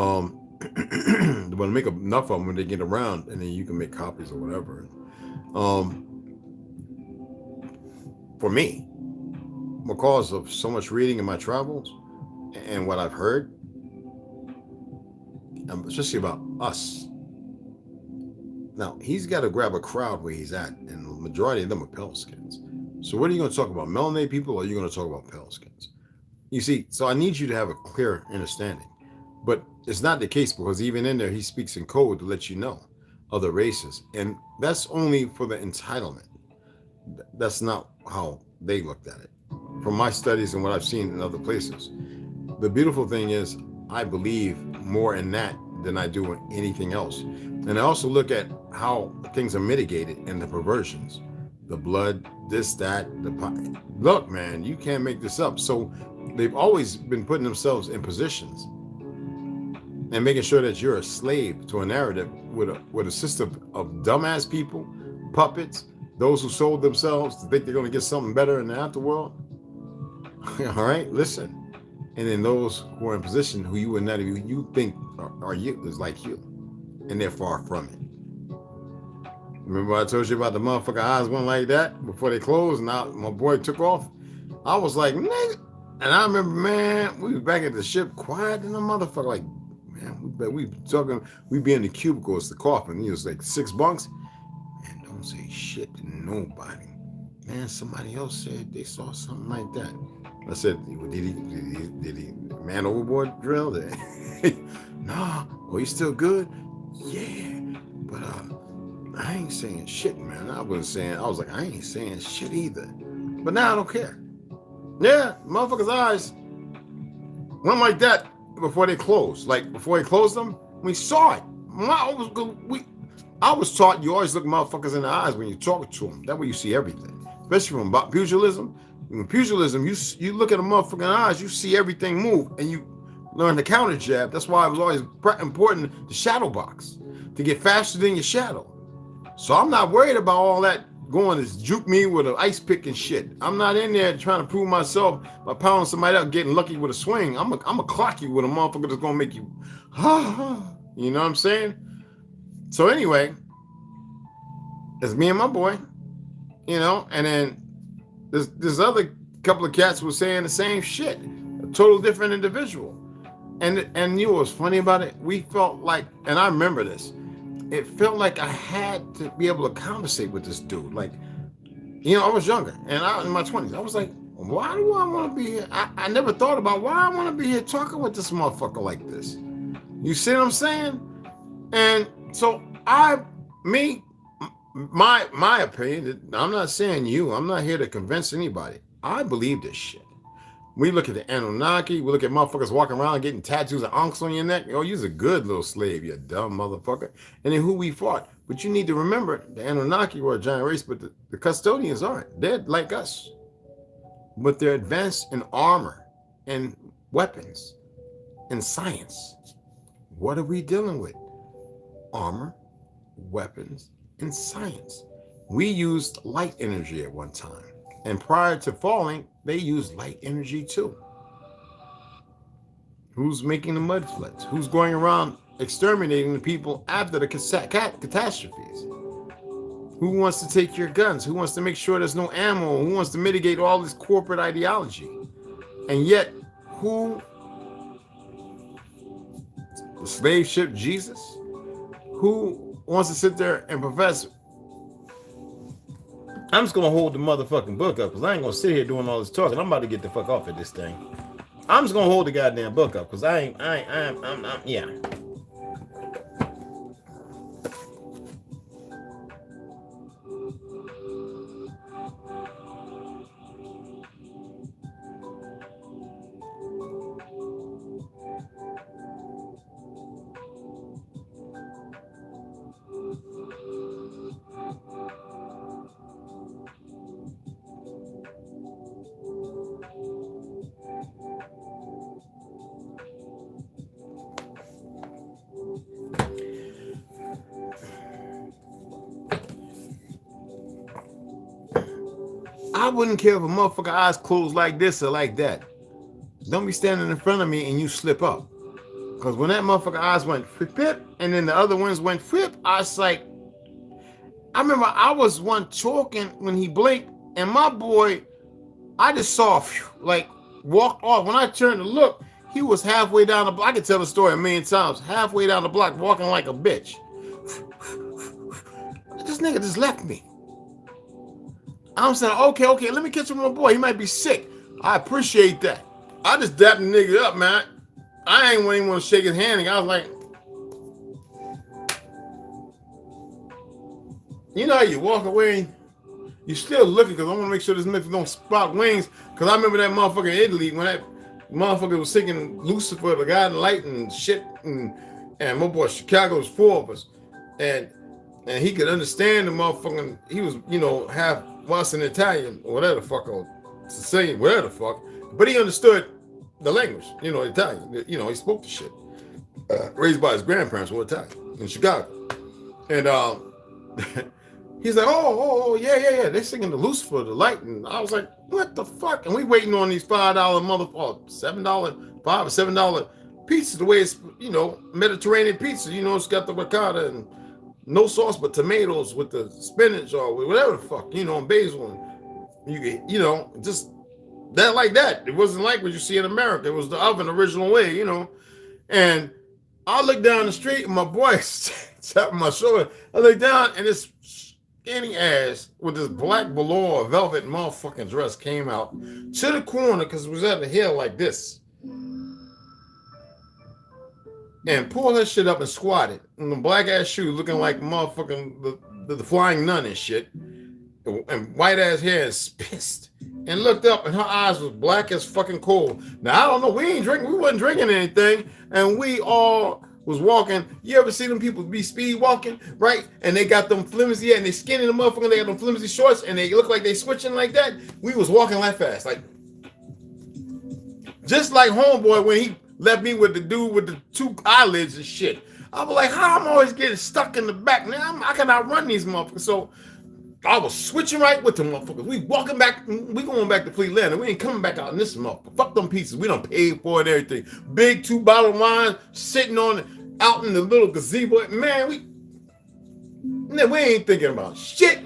want to make enough of them when they get around, and then you can make copies or whatever. for me, because of so much reading in my travels and what I've heard, especially about us. Now, he's got to grab a crowd where he's at, and the majority of them are pale skins. So what are you going to talk about? Melanated people, or are you going to talk about pale skins? You see, so I need you to have a clear understanding. But it's not the case, because even in there, he speaks in code to let you know other races. And that's only for the entitlement. That's not how they looked at it. From my studies and what I've seen in other places. The beautiful thing is, I believe more in that than I do in anything else. And I also look at how things are mitigated and the perversions. The blood, this, that, look, man, you can't make this up. So they've always been putting themselves in positions and making sure that you're a slave to a narrative with a system of dumbass people, puppets, those who sold themselves to think they're going to get something better in the afterworld. All right, listen. And then those who are in position who you would not even, you think are you, is like you, and they're far from it. Remember I told you about the motherfucker eyes went like that before they closed, and my boy took off? I was like, nigga. And I remember, man, we was back at the ship, quiet than a motherfucker. Like, man, we talking, we be in the cubicles, the coffin. He was like 6 bunks. Man, don't say shit to nobody. Man, somebody else said they saw something like that. I said, did he man overboard drill? Nah. Oh, he's still good? Yeah. But I ain't saying shit, man. I was like, I ain't saying shit either. But now I don't care. Yeah, motherfuckers' eyes went like that before they closed. Like, before he closed them, we saw it. I was taught you always look motherfuckers in the eyes when you talk to them. That way you see everything. Especially from pugilism. In pugilism, you look at a motherfucking eyes, you see everything move, and you learn the counter jab. That's why it was always important to shadow box, to get faster than your shadow. So I'm not worried about all that going to juke me with an ice pick and shit. I'm not in there trying to prove myself by pounding somebody up, getting lucky with a swing. I'm a clock you with a motherfucker that's gonna make you, you know what I'm saying? So anyway, it's me and my boy, you know, and then this other couple of cats were saying the same shit, a total different individual. And you know what's funny about it? We felt like, and I remember this, it felt like I had to be able to conversate with this dude. Like, you know, I was younger, and I in my 20s. I was like, why do I want to be here? I never thought about why I want to be here talking with this motherfucker like this. You see what I'm saying? And so my opinion, I'm not saying you, I'm not here to convince anybody. I believe this shit. We look at the Anunnaki, we look at motherfuckers walking around getting tattoos of ankhs on your neck. Oh, you're a good little slave, you dumb motherfucker. And then who we fought. But you need to remember, the Anunnaki were a giant race, but the custodians aren't. They're like us. But they're advanced in armor and weapons and science. What are we dealing with? Armor, weapons, and science. We used light energy at one time. And prior to falling, they used light energy too. Who's making the mud floods? Who's going around exterminating the people after the catastrophes? Who wants to take your guns? Who wants to make sure there's no ammo? Who wants to mitigate all this corporate ideology? And yet, who? The slave ship Jesus? Who wants to sit there and profess? I'm just gonna hold the motherfucking book up because I ain't gonna sit here doing all this talking. I'm about to get the fuck off of this thing. I'm just gonna hold the goddamn book up because I'm yeah. I wouldn't care if a motherfucker eyes closed like this or like that. Don't be standing in front of me and you slip up. Because when that motherfucker eyes went flip, and then the other ones went flip, I was like, I remember I was one talking when he blinked, and my boy I just saw, like, walked off. When I turned to look, he was halfway down the block. I could tell the story a million times. Halfway down the block, walking like a bitch. This nigga just left me. I'm saying, okay, let me catch him, my boy. He might be sick. I appreciate that. I just dapped the nigga up, man. I ain't even want to shake his hand. I was like, you know how you walk away, you still looking because I want to make sure this nigga don't spot wings. Because I remember that motherfucker in Italy when that motherfucker was singing Lucifer, the God in Light and shit. And my boy Chicago was 4 of us. And he could understand the motherfucking, he was, you know, half Boston Italian or whatever the fuck, or Sicilian, whatever the fuck. But he understood the language, you know, Italian. You know, he spoke the shit. Raised by his grandparents who were Italian in Chicago. And he's like, oh, yeah. They're singing the Lucifer, the Light. And I was like, what the fuck? And we waiting on these $5 $7, $5 or $7 pizza, the way it's, you know, Mediterranean pizza. You know, it's got the ricotta and no sauce but tomatoes with the spinach or whatever the fuck, you know, and basil. And you know, just that like that. It wasn't like what you see in America. It was the oven original way, you know. And I look down the street and my boy tapping my shoulder. I look down and this skinny ass with this black velour velvet motherfucking dress came out to the corner because it was at the hill like this. And pulled that shit up and squatted in the black ass shoe looking like motherfucking the flying nun and shit. And white ass hair and pissed. And looked up and her eyes was black as fucking coal. Now I don't know, we wasn't drinking anything, and we all was walking. You ever see them people be speed walking, right? And they got them flimsy and they skinny the motherfucker, they got them flimsy shorts and they look like they switching like that. We was walking like fast, like just like homeboy when he left me with the dude with the 2 eyelids and shit. I was like, how I'm always getting stuck in the back. Now I cannot run these motherfuckers. So I was switching right with them motherfuckers. We walking back, we going back to Fleetland, and we ain't coming back out in this motherfucker. Fuck them pieces. We done paid for it, everything. Big 2 bottle wine sitting on out in the little gazebo. Man, we ain't thinking about shit.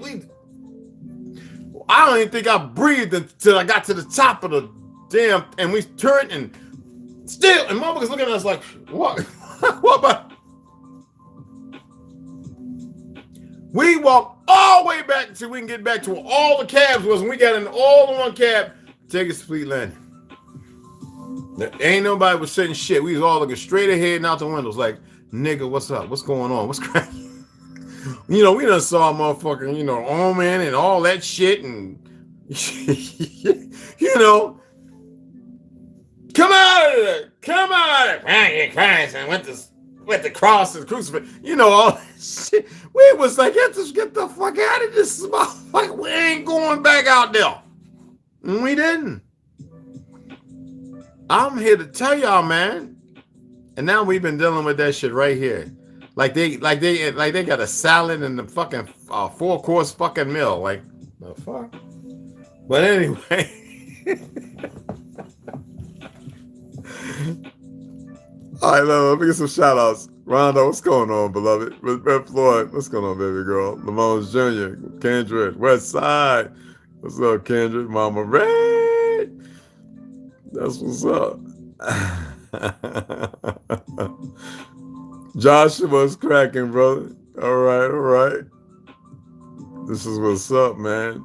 I don't even think I breathed until I got to the top of the damn, and we turned and still, and motherfuckers looking at us like, what? What about? We walked all the way back until we can get back to where all the cabs was, and we got in all in one cab, take us to Fleet Landing. There ain't nobody was saying shit. We was all looking straight ahead and out the windows like, nigga, what's up? What's going on? What's cracking? You know, we done saw motherfucking, you know, Omen and all that shit, and you know, come out of there, come out of there, Christ, and with the cross and crucifix, you know, all that shit. We was like, get the fuck out of this motherfucker. We ain't going back out there. And we didn't. I'm here to tell y'all, man. And now we've been dealing with that shit right here. Like they got a salad and the fucking 4-course fucking meal. Like, the fuck? But anyway. All right, let me get some shout outs. Rondo, what's going on, beloved? Red Floyd, what's going on, baby girl? Lamone's Jr., Kendrick, West Side. What's up, Kendrick? Mama Red. That's what's up. Joshua's cracking, brother. All right. This is what's up, man.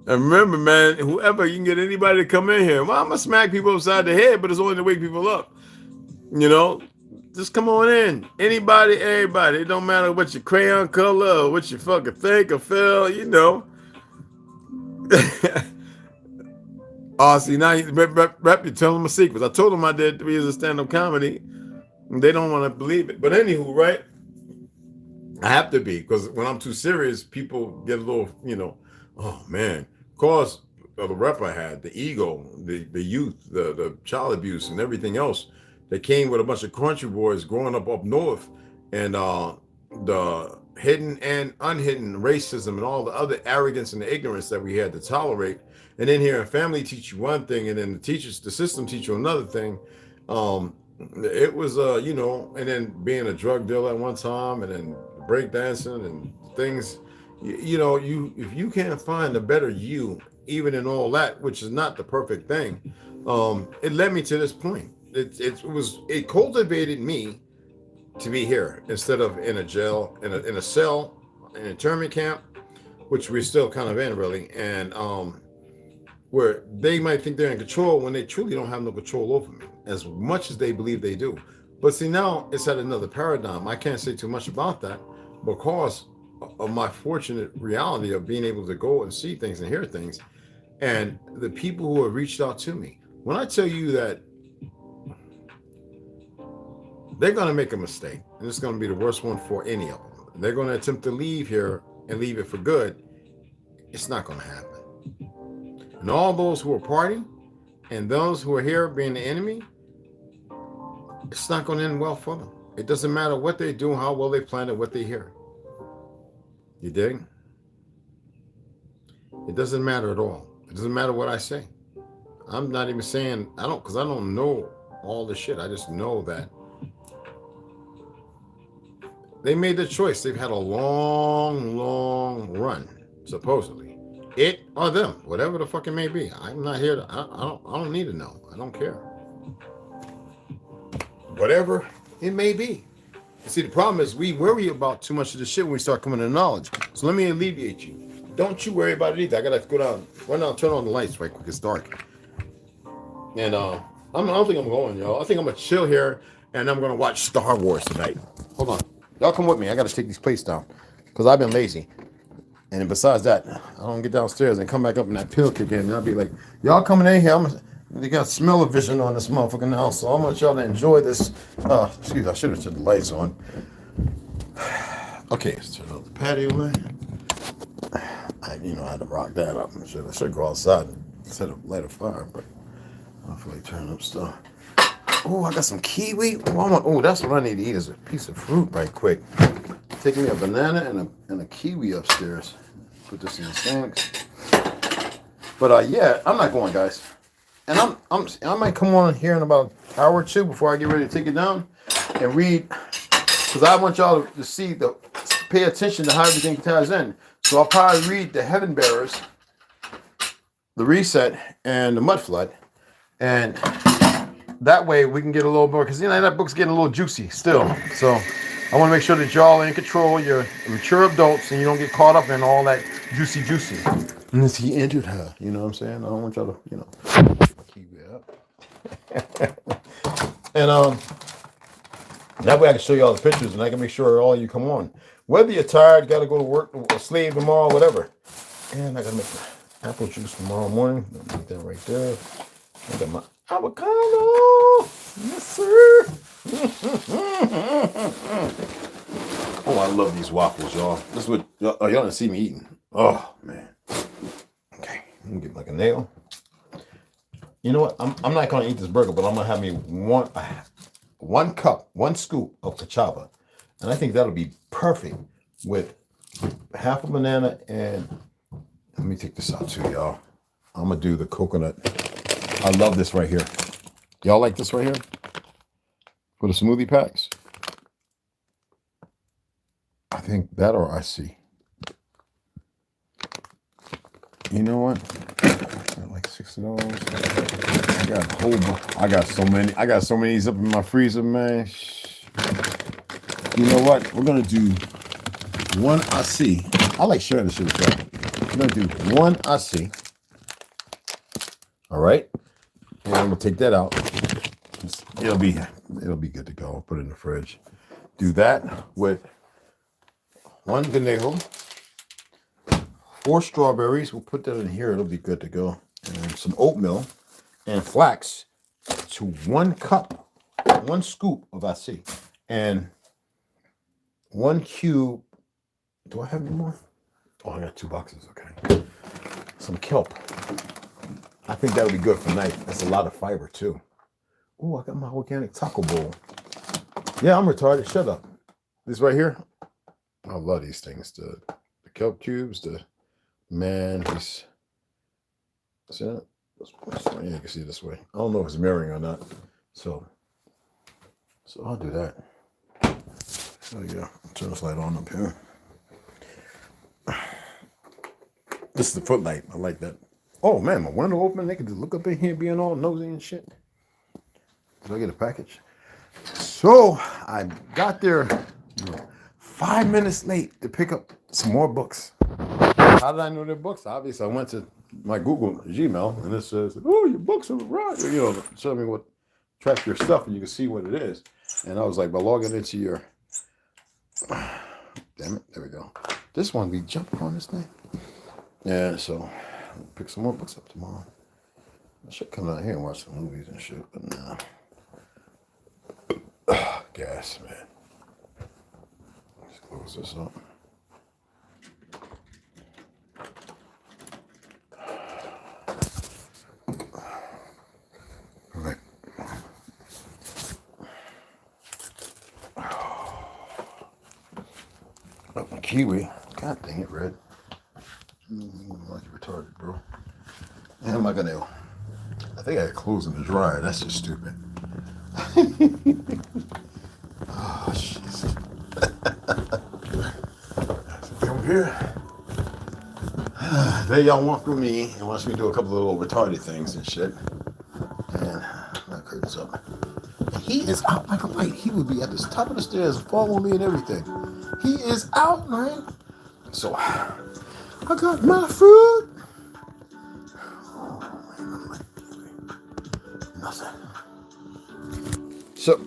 And remember, man, whoever, you can get anybody to come in here. Well, I'm going to smack people upside the head, but it's only to wake people up. You know, just come on in. Anybody, everybody. It don't matter what your crayon color or what you fucking think or feel, you know. Oh, see, now rep, you tell them a secret. I told them I did 3 years of stand-up comedy. And they don't want to believe it. But anywho, right? I have to be, because when I'm too serious, people get a little, you know, oh, man. Of course, the rep I had, the ego, the youth, the child abuse and everything else. They came with a bunch of country boys growing up north, and the hidden and unhidden racism and all the other arrogance and the ignorance that we had to tolerate. And then here in family teach you one thing, and then the system teach you another thing. It was, you know, and then being a drug dealer at one time, and then breakdancing and things, you know, if you can't find a better you even in all that, which is not the perfect thing, it led me to this point. It cultivated me to be here instead of in a jail, in a cell, in an internment camp, which we're still kind of in really, and where they might think they're in control when they truly don't have no control over me, as much as they believe they do. But see, now it's at another paradigm. I can't say too much about that because of my fortunate reality of being able to go and see things and hear things, and the people who have reached out to me. When I tell you that they're going to make a mistake, and it's going to be the worst one for any of them. They're going to attempt to leave here and leave it for good. It's not going to happen. And all those who are partying and those who are here being the enemy, it's not going to end well for them. It doesn't matter what they do, how well they plan it, what they hear. You dig? It doesn't matter at all. It doesn't matter what I say. I'm not even saying, because I don't know all this shit. I just know that they made the choice. They've had a long, long run, supposedly. It or them, whatever the fuck it may be. I'm not here to, I don't need to know. I don't care. Whatever it may be. See, the problem is we worry about too much of the shit when we start coming to knowledge. So let me alleviate you. Don't you worry about it either. I gotta go down, run down, turn on the lights right quick. It's dark. And I don't think I'm going, y'all. I think I'm gonna chill here and I'm gonna watch Star Wars tonight. Hold on. Y'all come with me. I gotta take these plates down because I've been lazy. And besides that, I don't get downstairs and come back up and that pill kick in. And I'll be like, y'all coming in here. They got smell-o-vision on this motherfucking house. So I want y'all to enjoy this. Excuse me, I should have turned the lights on. Okay, let's turn on the patio light. I had to rock that up. I should go outside and set up, light a fire, but I'll probably turn up stuff. Oh, I got some kiwi. Oh, that's what I need to eat is a piece of fruit right quick. Taking me a banana and a kiwi upstairs. Put this in the snacks. But yeah, I'm not going, guys. And I might come on here in about an hour or two before I get ready to take it down and read, because I want y'all to see pay attention to how everything ties in. So I'll probably read the Heaven Bearers, the Reset, and the Mud Flood, and that way we can get a little more, because that book's getting a little juicy still. So I want to make sure that y'all are in control. You're mature adults and you don't get caught up in all that juicy. Unless he entered her, you know what I'm saying? I don't want y'all to, keep it up. And that way I can show you all the pictures and I can make sure all you come on. Whether you're tired, got to go to work or slave tomorrow, whatever. And I got to make apple juice tomorrow morning. Put that right there. I got my avocado. Yes, sir. Oh, I love these waffles, y'all. This is what y'all didn't see me eating. Oh, man. Okay, let me get like a nail. You know what? I'm not going to eat this burger, but I'm going to have me one cup, one scoop of cassava. And I think that'll be perfect with half a banana and let me take this out too, y'all. I'm going to do the coconut. I love this right here. Y'all like this right here? For the smoothie packs? I think that or I see. You know what? Like 6 of those. I got a whole bunch. I got so many. I got so many of these up in my freezer, man. You know what? We're gonna do one I see. I like sharing this shit with y'all. We're gonna do one I see. All right. And I'm gonna take that out. It'll be good to go. Put it in the fridge. Do that with one Ganejo, 4 strawberries. We'll put that in here. It'll be good to go. And some oatmeal and flax to 1 cup, 1 scoop of AC. And 1 cube. Do I have any more? Oh, I got 2 boxes. Okay. Some kelp. I think that'll be good for night. That's a lot of fiber too. Oh, I got my organic taco bowl. Yeah, I'm retarded. Shut up. This right here. I love these things. The kelp cubes. Man, he's. See that? Yeah, you can see it this way. I don't know if it's mirroring or not. So I'll do that. There you go. Turn this light on up here. This is the foot light. I like that. Oh man, my window open. They could just look up in here being all nosy and shit. Did I get a package? So I got there 5 minutes late to pick up some more books. How did I know they're books? Obviously, I went to my Google Gmail and it says, "Oh, your books are right." You know, show me what track your stuff, and you can see what it is. And I was like, by logging into your, damn it, there we go. This one be jumping on this thing. Yeah, so I'll pick some more books up tomorrow. I should come down here and watch some movies and shit, but nah. Gas, man. Let's close this up. All right. Oh, my kiwi. God dang it, Red. I'm like retarded, bro. And my nail. I think I had clothes in the dryer. That's just stupid. Oh, jeez. Come here. There y'all walk with me and watch me do a couple of little retarded things and shit. And that curtains up. He is out like a light. He would be at the top of the stairs following me and everything. He is out, man. So I got my fruit. Oh, man, nothing. So,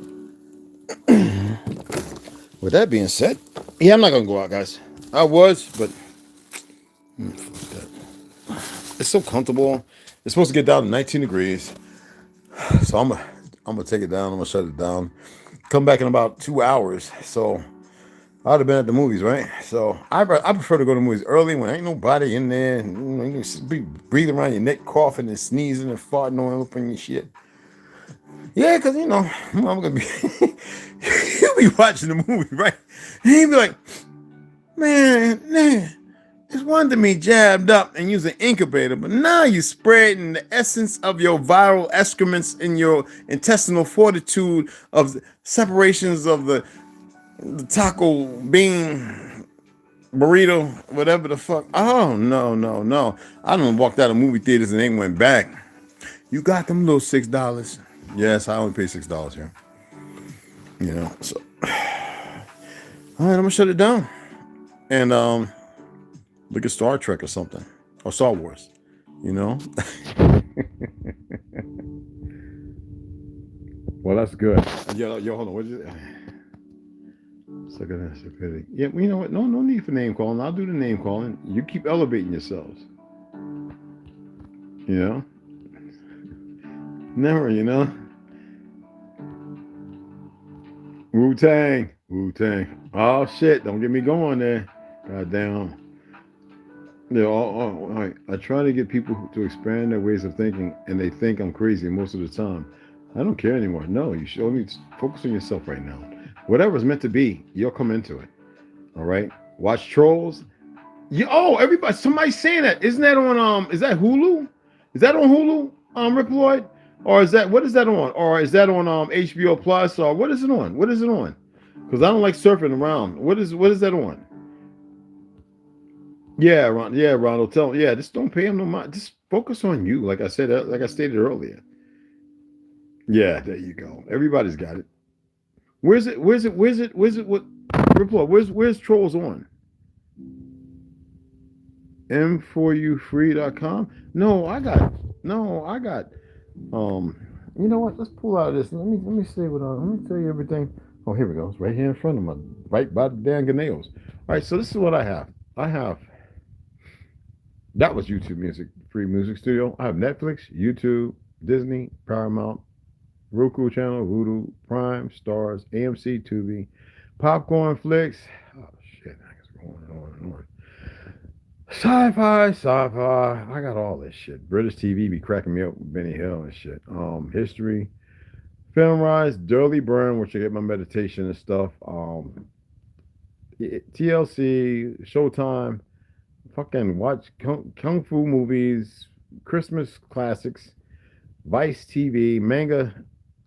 with that being said, yeah, I'm not gonna go out, guys. I was, but fuck that. It's so comfortable. It's supposed to get down to 19 degrees, so I'm gonna take it down. I'm gonna shut it down. Come back in about 2 hours. So I'd have been at the movies, right? So I prefer to go to the movies early when ain't nobody in there. And, you just be breathing around your neck, coughing and sneezing and farting on open your shit. Yeah, because, you know, I'm going to be... You'll be watching the movie, right? And he'll be like, man, it's one to me jabbed up and use an incubator, but now you're spreading the essence of your viral excrements in your intestinal fortitude of separations of the taco bean burrito, whatever the fuck. Oh, no. I done walked out of movie theaters and ain't went back. You got them little $6. Yes, I only pay $6 here. You know, so. All right, I'm gonna shut it down. And look at Star Trek or something. Or Star Wars. You know? Well, that's good. Yo, hold on. What is it? Suck at that stupidity. Yeah, well, you know what? No need for name calling. I'll do the name calling. You keep elevating yourselves. You know? Never, you know? Wu-Tang. Oh, shit. Don't get me going there. Goddamn. Yeah, all right. I try to get people to expand their ways of thinking, and they think I'm crazy most of the time. I don't care anymore. No, you should only focus on yourself right now. Whatever's meant to be, you'll come into it. All right? Watch Trolls. Everybody, somebody's saying that. Isn't that on, is that Hulu? Is that on Hulu, Rip Lloyd? Or what is that on? Or is that on HBO Plus? Or what is it on? What is it on? Because I don't like surfing around. What is that on? Yeah, Ronald, tell him. Yeah, just don't pay him no mind. Just focus on you, like I said, like I stated earlier. Yeah, there you go. Everybody's got it. Where's it? What Rip Lloyd, where's Trolls on? m4ufree.com? No, I got you know what? Let's pull out of this. Let me see what let me tell you everything. Oh, here we go. It's right here in front of me, right by the damn nails. All right, so this is what I have. That was YouTube Music, Free Music Studio. I have Netflix, YouTube, Disney, Paramount, Roku channel, Voodoo, Prime, Stars, AMC, Tubi, Popcorn Flicks. Oh shit, I guess going on and on. Sci-fi. I got all this shit. British TV be cracking me up with Benny Hill and shit. History, Film Rise, Dirty Burn, which I get my meditation and stuff. TLC, Showtime. Fucking watch kung fu movies, Christmas classics, Vice TV, manga,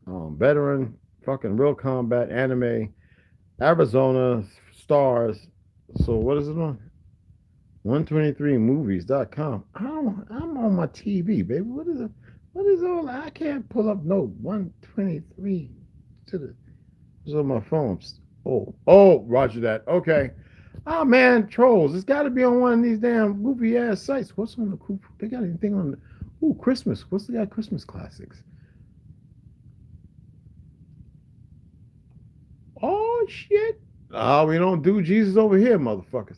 veteran, fucking Real Combat, anime, Arizona, Stars. So what is it on? 123movies.com. I'm on my TV, baby. What is all that? I can't pull up no 123 to the it's on my phone. Oh, Roger that. Okay. Oh man, trolls. It's got to be on one of these damn goofy ass sites. What's on the cool? They got anything on the Christmas. What's they got Christmas classics? Oh shit. Oh, we don't do Jesus over here, motherfuckers.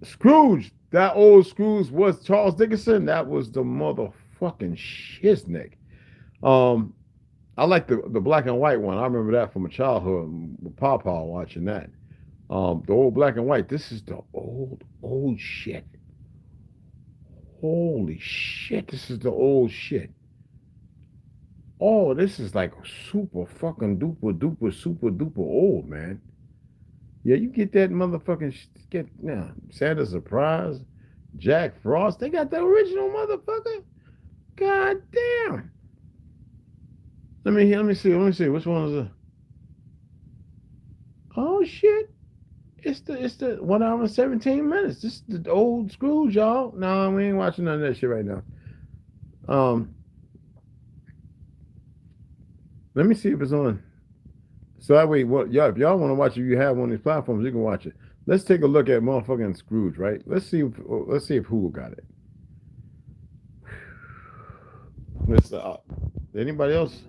Scrooge. That old Scrooge was Charles Dickinson. That was the motherfucking shiznick. Um, I like the black and white one. I remember that from a childhood with Papa watching that. The old black and white. This is the old shit. Holy shit, this is the old shit. Oh, this is like super fucking duper super duper old, man. Yeah, you get that motherfucking get now. Santa Surprise, Jack Frost. They got the original motherfucker. God damn. Let me see. Which one is the? Oh shit. It's the 1 hour and 17 minutes. This is the old Scrooge, y'all. No, we ain't watching none of that shit right now. Um, let me see if it's on. So that way, what y'all if y'all want to watch it, you have one of these platforms, you can watch it. Let's take a look at motherfucking Scrooge, right? Let's see if Hulu got it. Let's, anybody else?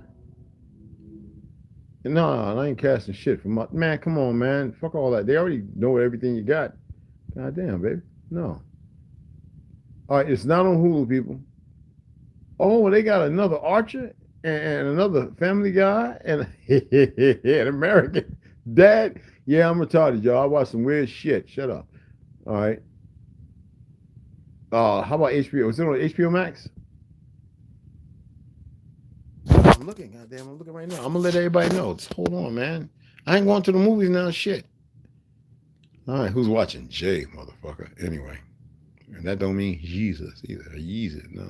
No, I ain't casting shit for my man. Come on, man. Fuck all that. They already know everything you got. God damn, baby. No. All right, it's not on Hulu, people. Oh, they got another Archer and another Family Guy and an American Dad. Yeah, I'm retarded, y'all. I watch some weird shit. Shut up. All right. How about HBO? Is it on HBO Max? I'm looking, goddamn. I'm looking right now. I'm gonna let everybody know. Just hold on, man. I ain't going to the movies now. Shit. All right, who's watching? Jay, motherfucker. Anyway, and that don't mean Jesus either. Jesus, no.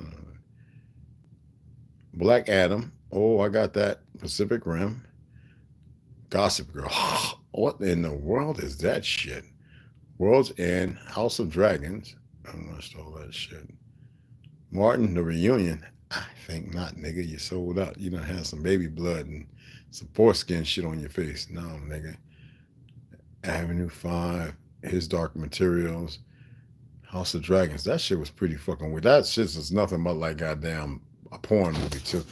Black Adam. Oh, I got that. Pacific Rim. Gossip Girl. What in the world is that shit? World's End. House of Dragons. I watched all that shit. Martin, the reunion. I think not, nigga. You sold out. You done had some baby blood and some foreskin shit on your face. No, nigga. Avenue 5. His Dark Materials. House of Dragons. That shit was pretty fucking weird. That shit is nothing but like goddamn a porn movie too.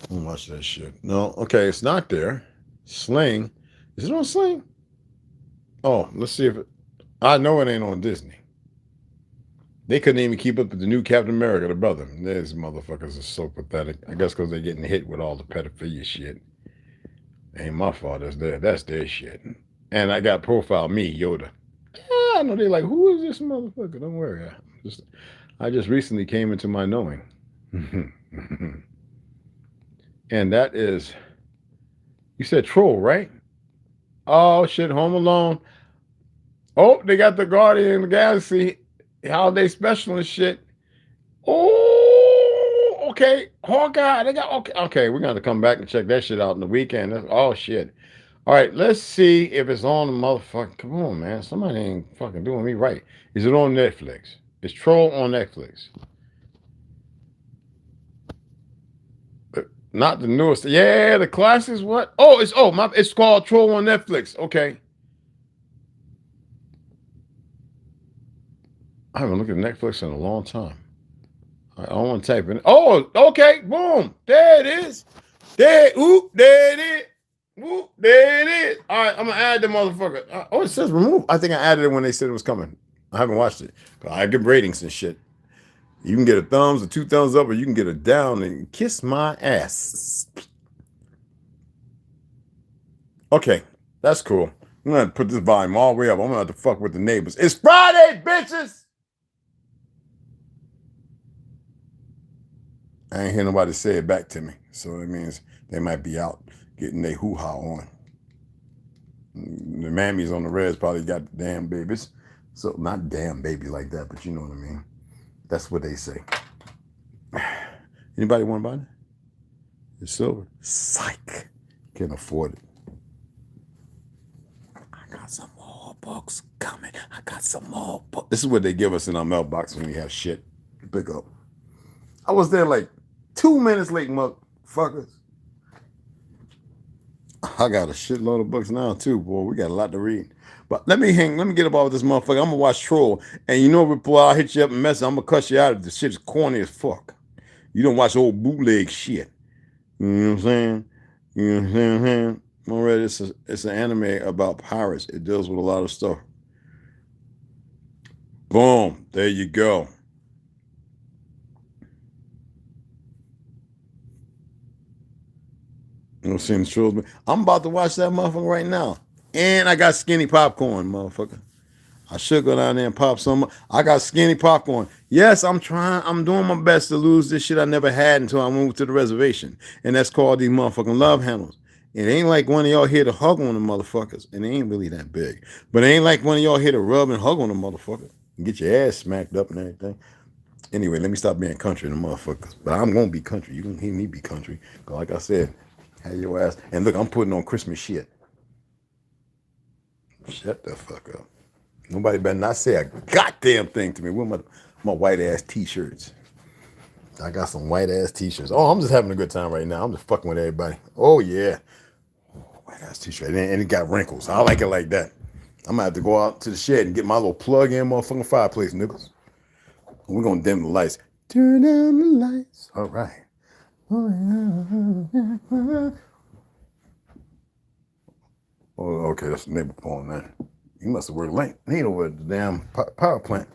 I don't watch that shit. No, okay, it's not there. Sling. Is it on Sling? Oh, let's see if it. I know it ain't on Disney. They couldn't even keep up with the new Captain America, the brother. These motherfuckers are so pathetic. I guess because they're getting hit with all the pedophilia shit. Ain't my fault. That's their shit. And I got profile me, Yoda. Yeah, I know they're like, who is this motherfucker? Don't worry. I just recently came into my knowing. And that is, you said Troll, right? Oh shit, Home Alone. Oh, they got the Guardian of the Galaxy holiday special and shit. Oh, okay. Hawkeye. They got okay. We're gonna come back and check that shit out in the weekend. That's all shit. All right, let's see if it's on the motherfucking. Come on, man. Somebody ain't fucking doing me right. Is it on Netflix? Is Troll on Netflix? Not the newest. Yeah, the classics. What? Oh, it's called Troll on Netflix. Okay. I haven't looked at Netflix in a long time. I don't want to type in. Oh, okay. Boom. There it is. There it is. Whoop, there it is. All right, I'm gonna add the motherfucker. Oh, it says remove. I think I added it when they said it was coming. I haven't watched it. I give ratings and shit. You can get a thumbs or 2 thumbs up, or you can get a down and kiss my ass. Okay, that's cool. I'm gonna put this volume all the way up. I'm gonna have to fuck with the neighbors. It's Friday, bitches. I ain't hear nobody say it back to me, so that means they might be out getting their hoo-ha on. The mammies on the reds probably got the damn babies. So not damn baby like that, but you know what I mean. That's what they say. Anybody want to buy it? It's silver. Psych. Can't afford it. I got some more books coming. I got some more books. This is what they give us in our mailbox when we have shit to pick up. I was there like 2 minutes late, motherfuckers. I got a shitload of books now too, boy. We got a lot to read. But let me get up off this motherfucker. I'm gonna watch Troll. And you know, before I hit you up and mess, I'm gonna cut you out if the shit's corny as fuck. You don't watch old bootleg shit. You know what I'm saying? You know what I'm saying? Already, it's an anime about pirates. It deals with a lot of stuff. Boom. There you go. You know, seeing the Trolls. I'm about to watch that motherfucker right now. And I got skinny popcorn, motherfucker. I should go down there and pop some. I got skinny popcorn. Yes, I'm doing my best to lose this shit I never had until I moved to the reservation. And that's called these motherfucking love handles. It ain't like one of y'all here to hug on the motherfuckers. And they ain't really that big. But it ain't like one of y'all here to rub and hug on the motherfucker. And get your ass smacked up and everything. Anyway, let me stop being country in the motherfuckers. But I'm going to be country. You can hear me be country. But like I said, have your ass. And look, I'm putting on Christmas shit. Shut the fuck up. Nobody better not say a goddamn thing to me. Where my white ass t-shirts? I got some white ass t-shirts. Oh, I'm just having a good time right now. I'm just fucking with everybody. Oh yeah. White ass t-shirt. And it got wrinkles. I like it like that. I'm gonna have to go out to the shed and get my little plug-in motherfucking fireplace, niggas. We're gonna dim the lights. Turn down the lights. All right. Oh, okay, that's the neighbor phone, man. You must have worked late over at the damn power plant.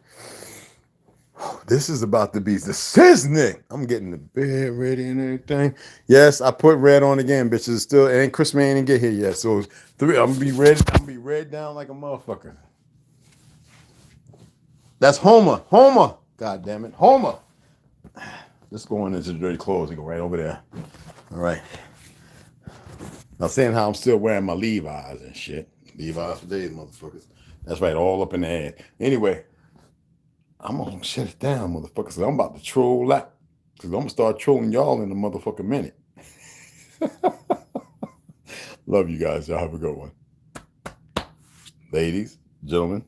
This is about to be the sizzling. I'm getting the bed ready and everything. Yes, I put red on again, bitches. Still, and Christmas ain't get here yet. So I'm gonna be ready. I'm gonna be red down like a motherfucker. That's Homer. Homer. God damn it. Homer. Let's go on into the dirty clothes and go right over there. All right. Now saying how I'm still wearing my Levi's and shit. Levi's for days, motherfuckers. That's right, all up in the head. Anyway, I'm gonna shut it down, motherfuckers. I'm about to troll out. Because I'm gonna start trolling y'all in a motherfucking minute. Love you guys. Y'all have a good one. Ladies, gentlemen.